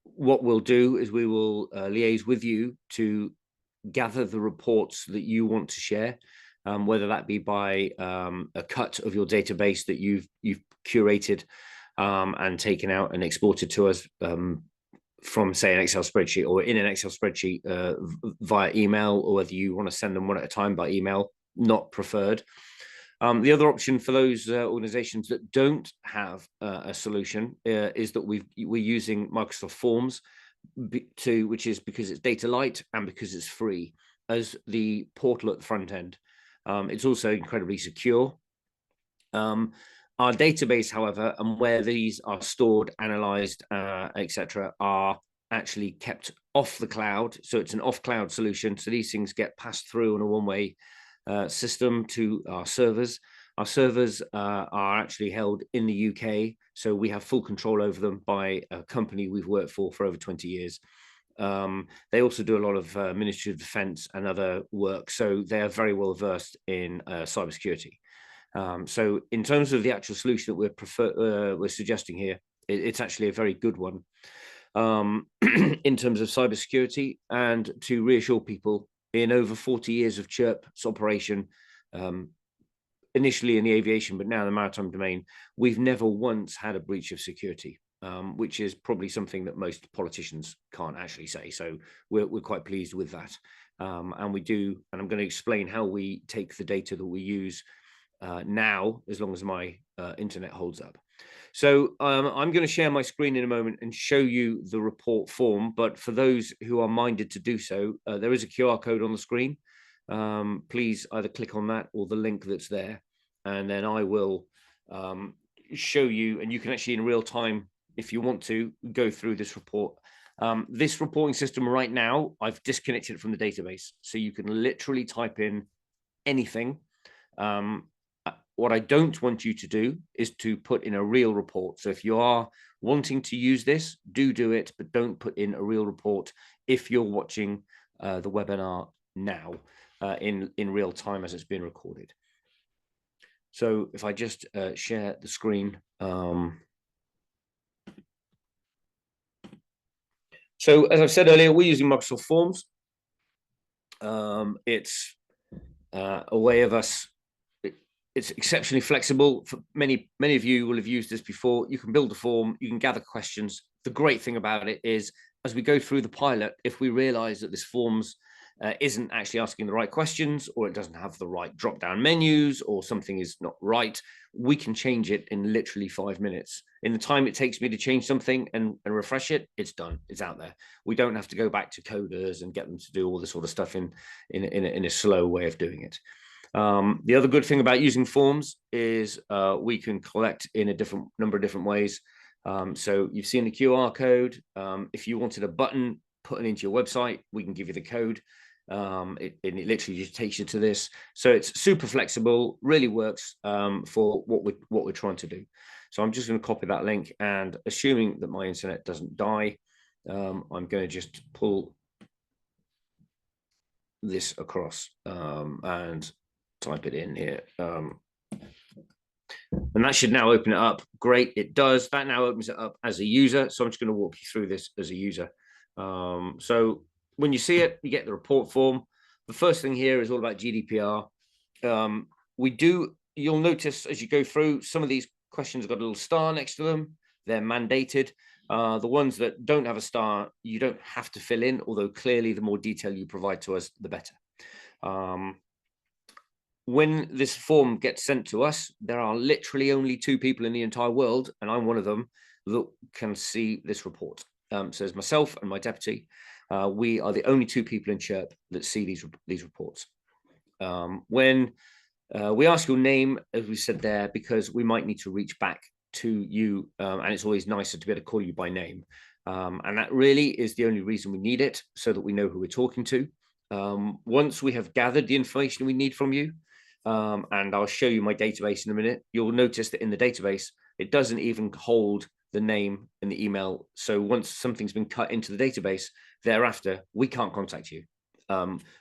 What we'll do is we will liaise with you to gather the reports that you want to share, whether that be by a cut of your database that you've curated and taken out and exported to us from, say, an Excel spreadsheet or in an Excel spreadsheet via email, or whether you want to send them one at a time by email, not preferred. The other option for those organizations that don't have a solution is that we're using Microsoft Forms, which is because it's data light and because it's free as the portal at the front end. It's also incredibly secure. Our database, however, and where these are stored, analyzed, etc., are actually kept off the cloud. So it's an off-cloud solution. So these things get passed through on a one-way system to our servers. Our servers are actually held in the UK, so we have full control over them by a company we've worked for over 20 years. They also do a lot of Ministry of Defence and other work, so they are very well versed in cybersecurity. So in terms of the actual solution that we're suggesting here, it's actually a very good one in terms of cybersecurity. And to reassure people, in over 40 years of CHIRP's operation, initially in the aviation, but now in the maritime domain, we've never once had a breach of security, which is probably something that most politicians can't actually say. So we're quite pleased with that. And we do, and I'm going to explain how we take the data that we use now, as long as my internet holds up. So I'm going to share my screen in a moment and show you the report form. But for those who are minded to do so, there is a QR code on the screen. Please either click on that or the link that's there, and then I will show you, and you can actually in real time, if you want to, go through this report. This reporting system right now, I've disconnected it from the database, so you can literally type in anything. What I don't want you to do is to put in a real report. So if you are wanting to use this, do it, but don't put in a real report if you're watching the webinar now in real time as it's being recorded. So if I just share the screen. So as I said earlier, we're using Microsoft Forms. It's a way of us. It's exceptionally flexible. For many of you will have used this before. You can build a form, you can gather questions. The great thing about it is, as we go through the pilot, if we realize that this forms isn't actually asking the right questions, or it doesn't have the right drop-down menus, or something is not right, we can change it in literally 5 minutes. In the time it takes me to change something and refresh it, it's done, it's out there. We don't have to go back to coders and get them to do all this sort of stuff in a slow way of doing it. The other good thing about using forms is we can collect in a number of different ways. So you've seen the QR code. If you wanted a button put it into your website, we can give you the code. It literally just takes you to this. So it's super flexible, really works for what we're trying to do. So I'm just going to copy that link, and assuming that my internet doesn't die, I'm going to just pull this across and type it in here. And that should now open it up. Great, it does. That now opens it up as a user. So I'm just going to walk you through this as a user. So when you see it, you get the report form. The first thing here is all about GDPR. You'll notice as you go through, some of these questions have got a little star next to them. They're mandated. The ones that don't have a star, you don't have to fill in, although clearly the more detail you provide to us, the better. When this form gets sent to us, there are literally only 2 people in the entire world, and I'm one of them, that can see this report. So there's myself and my deputy. We are the only 2 people in CHIRP that see these reports. When we ask your name, as we said there, because we might need to reach back to you, and it's always nicer to be able to call you by name. And that really is the only reason we need it, so that we know who we're talking to. Once we have gathered the information we need from you, and I'll show you my database in a minute, you'll notice that in the database, it doesn't even hold the name and the email. So once something's been cut into the database, thereafter, we can't contact you,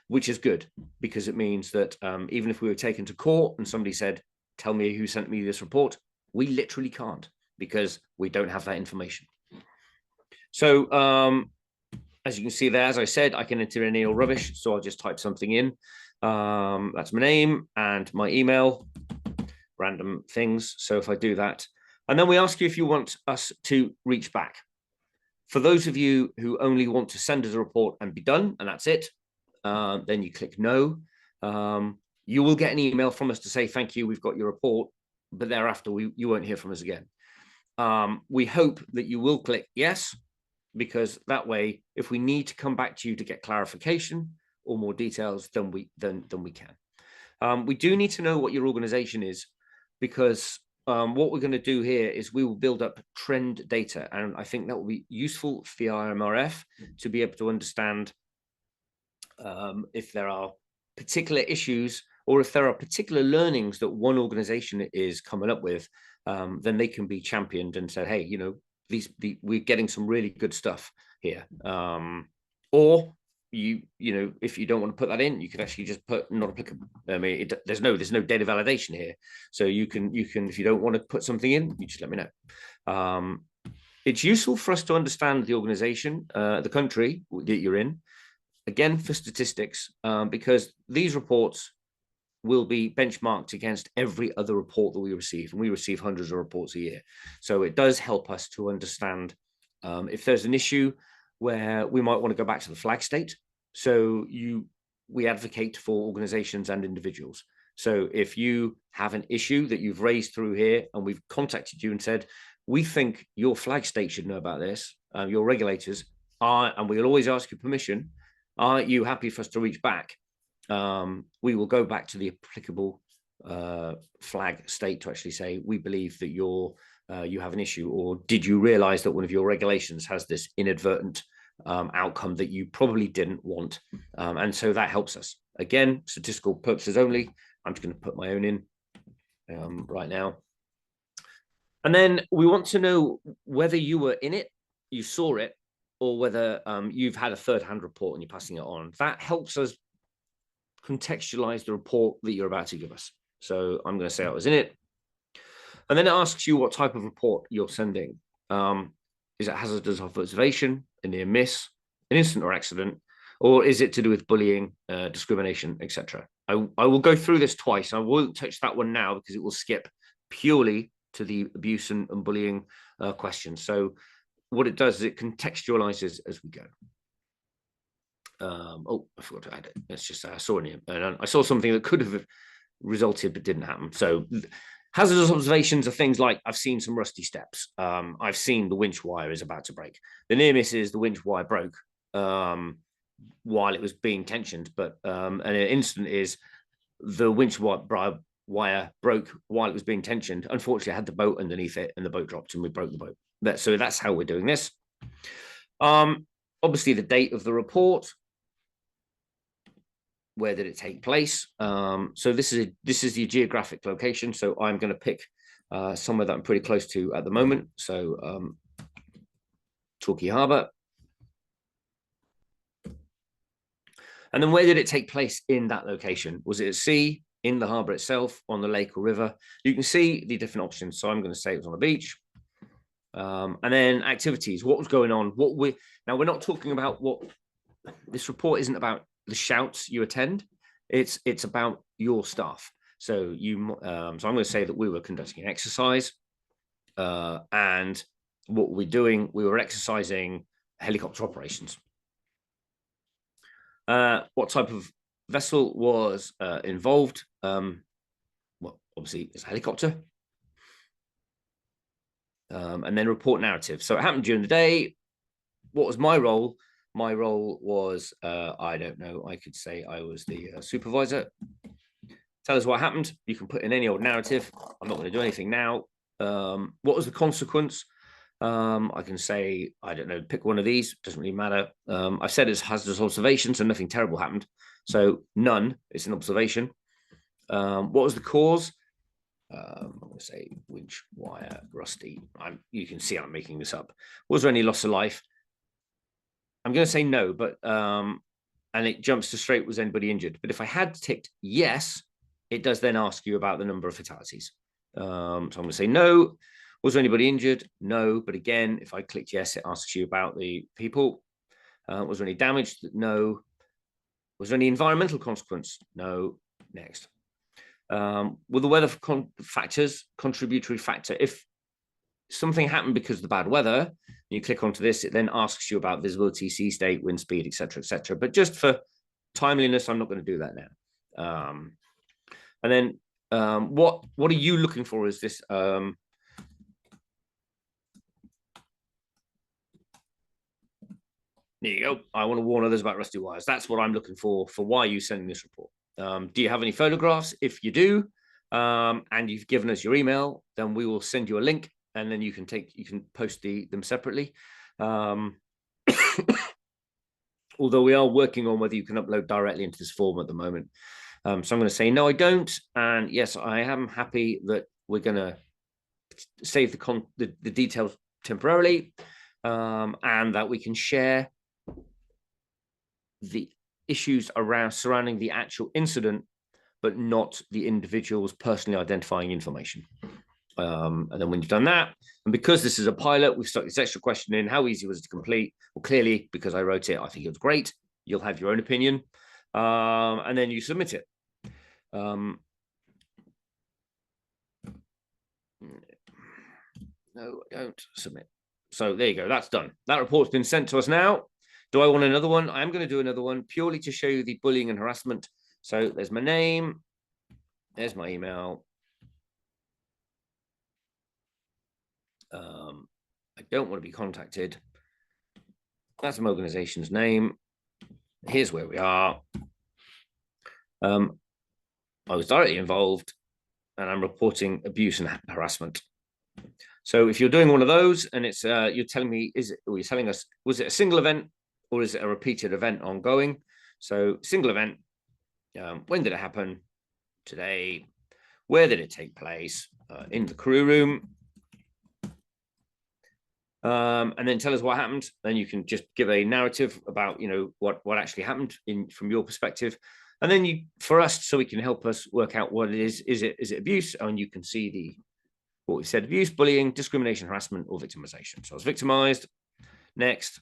which is good, because it means that even if we were taken to court and somebody said, tell me who sent me this report, we literally can't, because we don't have that information. So as you can see there, as I said, I can enter any old rubbish. So I'll just type something in. That's my name and my email, random things. So if I do that, and then we ask you if you want us to reach back. For those of you who only want to send us a report and be done, and that's it, then you click no. You will get an email from us to say, thank you, we've got your report, but thereafter you won't hear from us again. We hope that you will click yes, because that way, if we need to come back to you to get clarification or more details, then we can. We do need to know what your organization is, because what we're going to do here is we will build up trend data, and I think that will be useful for the IMRF to be able to understand if there are particular issues, or if there are particular learnings that one organization is coming up with, then they can be championed and said, hey, you know, we're getting some really good stuff here. Or you know, if you don't want to put that in, you can actually just put not applicable. I mean, there's no data validation here, so you can if you don't want to put something in, you just let me know. It's useful for us to understand the organization, the country that you're in, again for statistics, because these reports will be benchmarked against every other report that we receive, and we receive hundreds of reports a year. So it does help us to understand if there's an issue where we might want to go back to the flag state. So we advocate for organizations and individuals. So if you have an issue that you've raised through here and we've contacted you and said, we think your flag state should know about this, your regulators are, and we'll always ask you permission, are you happy for us to reach back? We will go back to the applicable flag state to actually say, we believe that you have an issue, or did you realize that one of your regulations has this inadvertent outcome that you probably didn't want? And so that helps us. Again, statistical purposes only. I'm just going to put my own in. right now. And then we want to know whether you were in it, you saw it, or whether you've had a third-hand report and you're passing it on. That helps us contextualize the report that you're about to give us. So I'm going to say I was in it. And then it asks you what type of report you're sending. Is it hazardous observation, a near miss, an incident or accident, or is it to do with bullying, discrimination, etc.? I will go through this twice. I won't touch that one now because it will skip purely to the abuse and bullying questions. So what it does is it contextualizes as we go. Oh, I forgot to add it. It's just I saw it, and I saw something that could have resulted but didn't happen. So hazardous observations are things like I've seen some rusty steps. I've seen the winch wire is about to break. The near miss is the winch wire broke while it was being tensioned, but an incident is the winch wire broke while it was being tensioned. Unfortunately, I had the boat underneath it and the boat dropped and we broke the boat. So that's how we're doing this. Obviously, the date of the report. Where did it take place? So this is the geographic location. So I'm going to pick somewhere that I'm pretty close to at the moment. So Torquay Harbour. And then where did it take place in that location? Was it at sea, in the harbour itself, on the lake or river? You can see the different options. So I'm going to say it was on the beach. And then activities. What was going on? Now we're not talking about what this report isn't about. The shouts you attend, it's about your staff. So so I'm going to say that we were conducting an exercise, and what we're doing, we were exercising helicopter operations. What type of vessel was involved? Well, obviously it's a helicopter. And then report narrative. So it happened during the day. What was my role? My role was, I don't know, I could say I was the supervisor. Tell us what happened. You can put in any old narrative. I'm not going to do anything now. What was the consequence? I can say, I don't know, pick one of these. Doesn't really matter. I've said it's hazardous observation, so nothing terrible happened. So none, it's an observation. What was the cause? I'm going to say winch wire rusty. You can see I'm making this up. Was there any loss of life? I'm going to say no, but and it jumps to straight, was anybody injured? But if I had ticked yes, it does then ask you about the number of fatalities. So I'm going to say no. Was there anybody injured? No. But again, if I clicked yes, it asks you about the people. Was there any damage? No. Was there any environmental consequence? No. Next. Were the weather factors contributory factor? If something happened because of the bad weather, you click onto this, it then asks you about visibility, sea state, wind speed, etc., etc. But just for timeliness, I'm not going to do that now. And then what are you looking for? Is this there you go. I want to warn others about rusty wires. That's what I'm looking for why are you sending this report. Do you have any photographs? If you do, and you've given us your email, then we will send you a link, and then you can post them separately. Although we are working on whether you can upload directly into this form at the moment. So I'm going to say no, I don't, and yes, I am happy that we're going to save the details temporarily, and that we can share the issues surrounding the actual incident, but not the individual's personally identifying information. And then when you've done that, and because this is a pilot, we've stuck this extra question in: how easy was it to complete? Well, clearly, because I wrote it, I think it was great. You'll have your own opinion, and then you submit it. No, I don't submit. So there you go. That's done. That report's been sent to us now. Do I want another one? I'm going to do another one purely to show you the bullying and harassment. So there's my name. There's my email. I don't want to be contacted. That's my organization's name. Here's where we are. I was directly involved, and I'm reporting abuse and harassment. So if you're doing one of those, and it's you're telling me, you're telling us, was it a single event or is it a repeated event ongoing? So single event, when did it happen? Today. Where did it take place? In the crew room. And then tell us what happened. Then you can just give a narrative about, you know, what actually happened from your perspective. And then for us, so we can help us work out what it is. Is it abuse? And you can see what we said: abuse, bullying, discrimination, harassment, or victimization. So I was victimized. Next,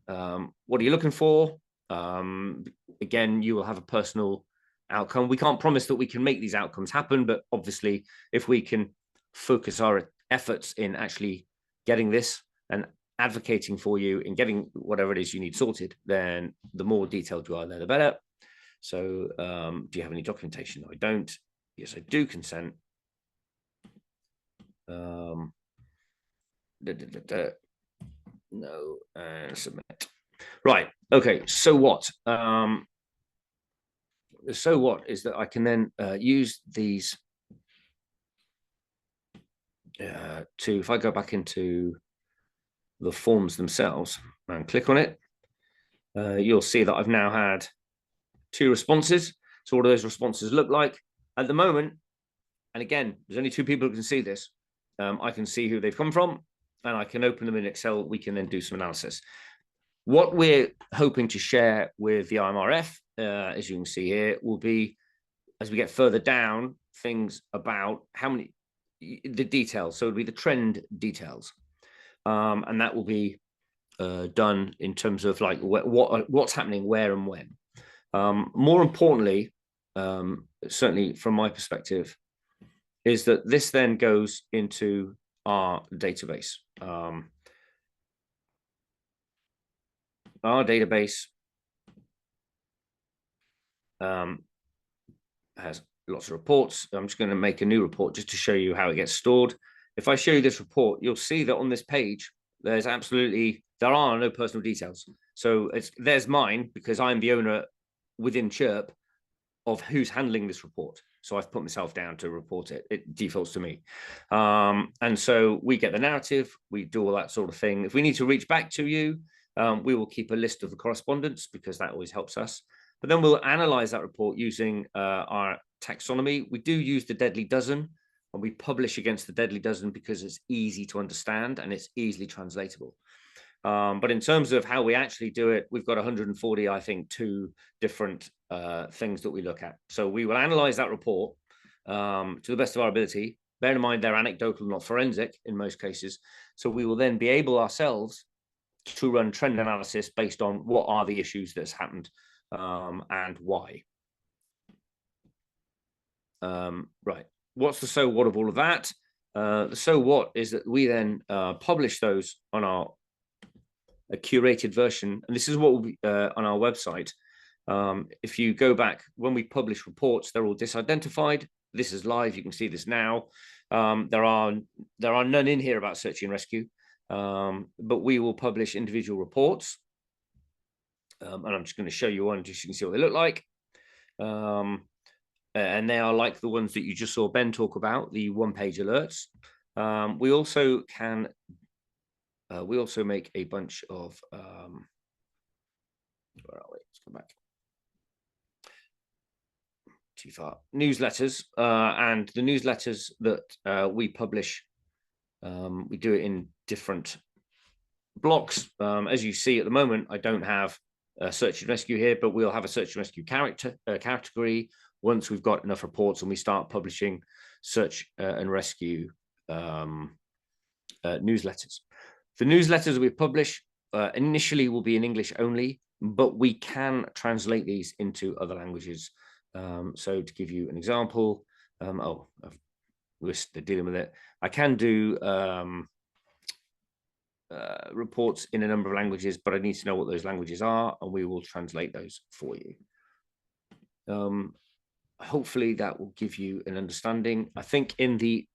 what are you looking for? Again, you will have a personal outcome. We can't promise that we can make these outcomes happen, but obviously, if we can focus our efforts in actually getting this and advocating for you and getting whatever it is you need sorted, then the more detailed you are there, the better. So do you have any documentation? No, I don't. Yes, I do consent. No, and submit. Right. Okay. So what? So what is that I can then use these if I go back into the forms themselves and click on it, you'll see that I've now had 2 responses. So what do those responses look like at the moment? And again, there's only 2 people who can see this. I can see who they've come from, and I can open them in Excel. We can then do some analysis. What we're hoping to share with the IMRF, as you can see here, will be, as we get further down, things about the details. So it'll be the trend details. And that will be done in terms of like what's happening, where and when. More importantly, certainly from my perspective, is that this then goes into our database. Our database has lots of reports. I'm just going to make a new report just to show you how it gets stored. If I show you this report, you'll see that on this page, there are no personal details. So there's mine, because I'm the owner within CHIRP of who's handling this report. So I've put myself down to report it. It defaults to me. And so we get the narrative, we do all that sort of thing. If we need to reach back to you, we will keep a list of the correspondence, because that always helps us. But then we'll analyze that report using our taxonomy. We do use the deadly dozen, and we publish against the deadly dozen because it's easy to understand and it's easily translatable. But in terms of how we actually do it, we've got 140, I think, 2 different things that we look at. So we will analyze that report to the best of our ability. Bear in mind, they're anecdotal, not forensic in most cases. So we will then be able ourselves to run trend analysis based on what are the issues that's happened and why. Right. What's the so what of all of that? The so what is that we then publish those on a curated version, and this is what will be on our website. If you go back, when we publish reports, they're all disidentified. This is live. You can see this now. There are none in here about search and rescue, but we will publish individual reports. And I'm just going to show you one just so you can see what they look like. And they are like the ones that you just saw Ben talk about, the 1-page alerts. We also can, we also make a bunch of, where are we? Let's go back. Too far. Newsletters, and the newsletters that we publish, we do it in different blocks. As you see at the moment, I don't have search and rescue here, but we'll have a search and rescue category once we've got enough reports and we start publishing search and rescue newsletters. The newsletters we publish initially will be in English only, but we can translate these into other languages. So to give you an example, we're still dealing with it. I can do reports in a number of languages, but I need to know what those languages are, and we will translate those for you. Hopefully that will give you an understanding. I think in the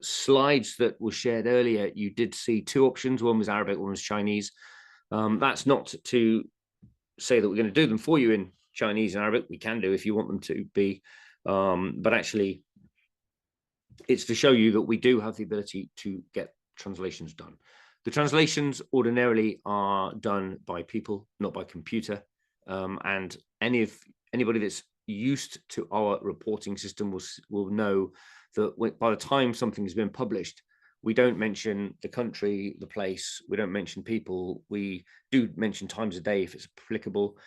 slides that were shared earlier, you did see 2 options. One was Arabic, one was Chinese. That's not to say that we're going to do them for you in Chinese and Arabic. We can do if you want them to be, but actually it's to show you that we do have the ability to get translations done. The translations ordinarily are done by people, not by computer, and anybody that's used to our reporting system will know that by the time something has been published, we don't mention the country, the place, we don't mention people. We do mention times of day if it's applicable.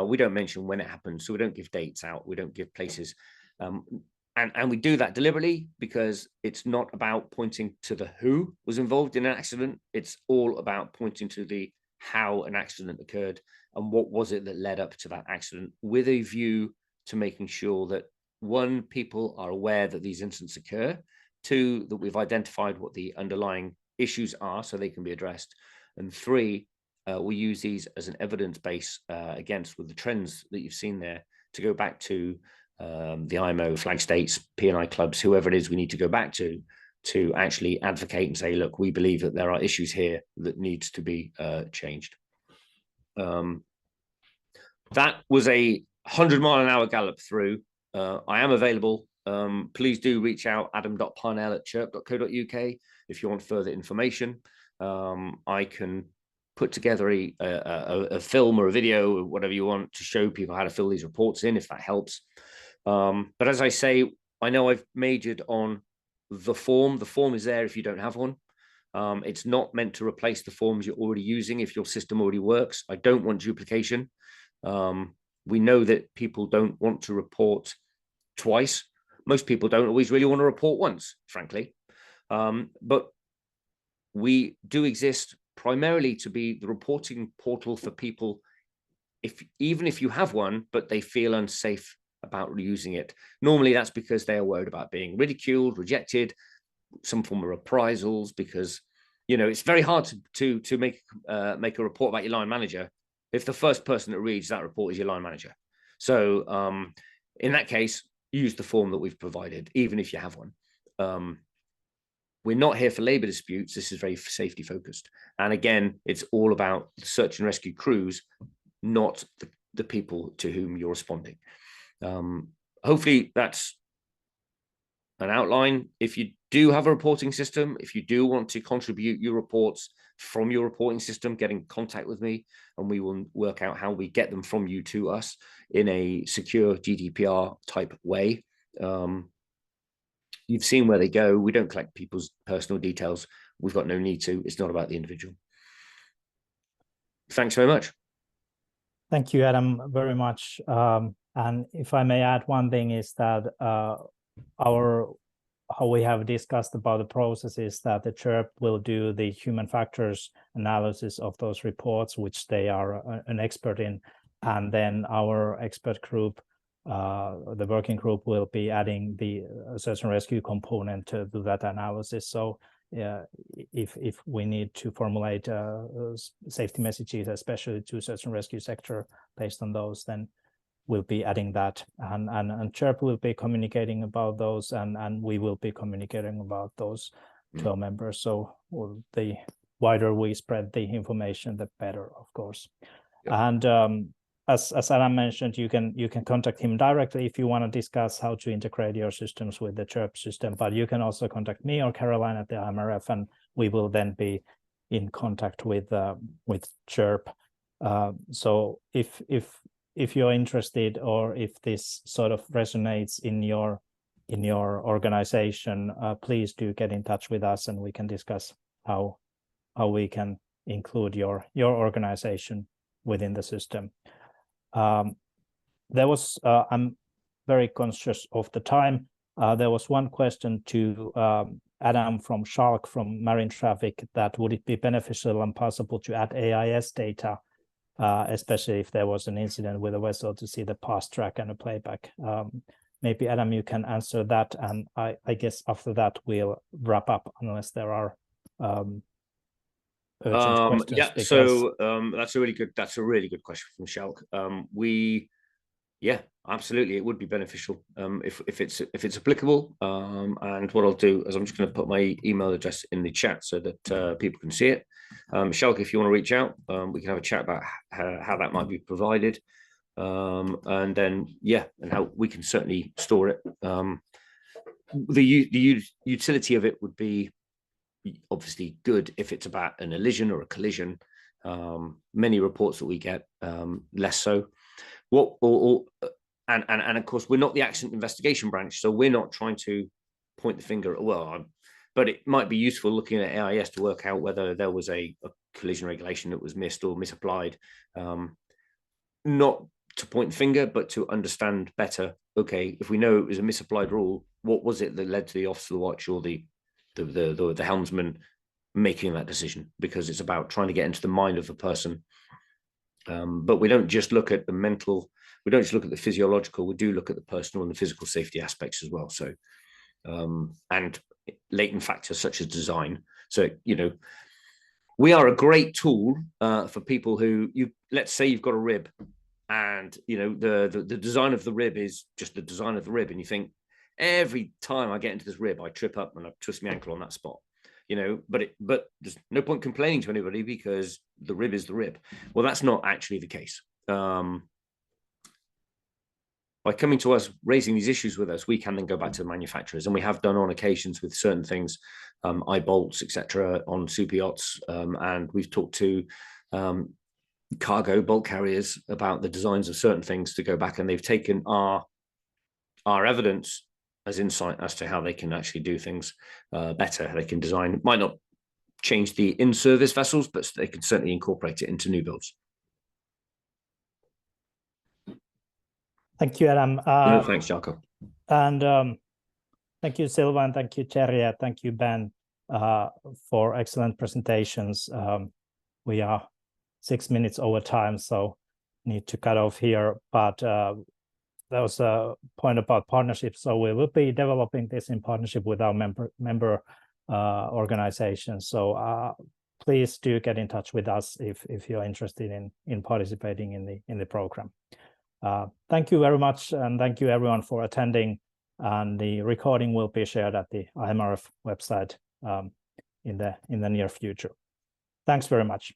We don't mention when it happens, so we don't give dates out, we don't give places. And we do that deliberately because it's not about pointing to the who was involved in an accident. It's all about pointing to the how an accident occurred and what was it that led up to that accident, with a view to making sure that, one, people are aware that these incidents occur, two, that we've identified what the underlying issues are so they can be addressed, and three, we use these as an evidence base against with the trends that you've seen there to go back to the IMO, flag states, P&I clubs, whoever it is we need to go back to actually advocate and say, look, we believe that there are issues here that needs to be changed. That was a 100-mile-an-hour gallop through. I am available. Please do reach out, adam.parnell@chirp.co.uk if you want further information. I can put together a film or a video or whatever you want to show people how to fill these reports in, if that helps. But as I say, I know I've majored on the form. The form is there if you don't have one. It's not meant to replace the forms you're already using if your system already works. I don't want duplication. We know that people don't want to report twice. Most people don't always really want to report once, frankly. But we do exist primarily to be the reporting portal for people, even if you have one, but they feel unsafe about using it. Normally that's because they are worried about being ridiculed, rejected, some form of reprisals, because, you know, it's very hard to make a report about your line manager if the first person that reads that report is your line manager. So in that case, use the form that we've provided, even if you have one. We're not here for labor disputes. This is very safety focused. And again, it's all about the search and rescue crews, not the people to whom you're responding. Hopefully that's an outline. If you do have a reporting system, if you do want to contribute your reports from your reporting system, get in contact with me and we will work out how we get them from you to us in a secure GDPR type way. You've seen where they go. We don't collect people's personal details. We've got no need to. It's not about the individual. Thanks very much. Thank you, Adam, very much. And if I may add one thing is that how we have discussed about the process is that the CHIRP will do the human factors analysis of those reports, which they are an expert in. And then our expert group, the working group, will be adding the search and rescue component to do that analysis. So if we need to formulate safety messages, especially to search and rescue sector based on those, then we'll be adding that, and CHIRP will be communicating about those, and we will be communicating about those to our members. So the wider we spread the information, the better, of course. Yep. And as Adam mentioned, you can contact him directly if you want to discuss how to integrate your systems with the CHIRP system. But you can also contact me or Caroline at the IMRF, and we will then be in contact with CHIRP. So if you're interested, or if this sort of resonates in your organization, please do get in touch with us, and we can discuss how we can include your organization within the system. There was, I'm very conscious of the time. There was one question to Adam from Schalk from Marine Traffic, that would it be beneficial and possible to add AIS data, especially if there was an incident with a vessel, to see the past track and a playback. Maybe Adam, you can answer that, and I guess after that we'll wrap up, unless there are urgent questions. Yeah, because... so that's a really good question from Schalk. Yeah, absolutely, it would be beneficial if it's applicable. And what I'll do is I'm just going to put my email address in the chat so that people can see it. Schalk, if you want to reach out, we can have a chat about how that might be provided, and then and how we can certainly store it. The utility of it would be obviously good if it's about an elision or a collision. Many reports that we get, less so. of course, we're not the accident investigation branch, so we're not trying to point the finger at, well, but it might be useful looking at AIS to work out whether there was a collision regulation that was missed or misapplied. Not to point the finger, but to understand better, okay, if we know it was a misapplied rule, what was it that led to the officer of the watch or the helmsman making that decision? Because it's about trying to get into the mind of the person. But we don't just look at the mental, we don't just look at the physiological, we do look at the personal and the physical safety aspects as well. So, and latent factors such as design. So, you know, we are a great tool for people who, let's say you've got a rib and, you know, the design of the rib is just the design of the rib. And you think, every time I get into this rib, I trip up and I twist my ankle on that spot. You know, but there's no point complaining to anybody because the rib is the rib. Well, that's not actually the case. By coming to us, raising these issues with us, we can then go back to the manufacturers, and we have done on occasions with certain things, eye bolts, etc., on super yachts, and we've talked to cargo bulk carriers about the designs of certain things to go back, and they've taken our evidence as insight as to how they can actually do things better. They can design, might not change the in-service vessels, but they can certainly incorporate it into new builds. Thank you, Adam. No, thanks, Jaakko. And thank you, Silva, and thank you, Terje. Thank you, Ben, for excellent presentations. We are 6 minutes over time, so need to cut off here. But there was a point about partnerships, so we will be developing this in partnership with our member organizations. So please do get in touch with us if you're interested in participating in the program. Thank you very much, and thank you everyone for attending. And the recording will be shared at the IMRF website in the near future. Thanks very much.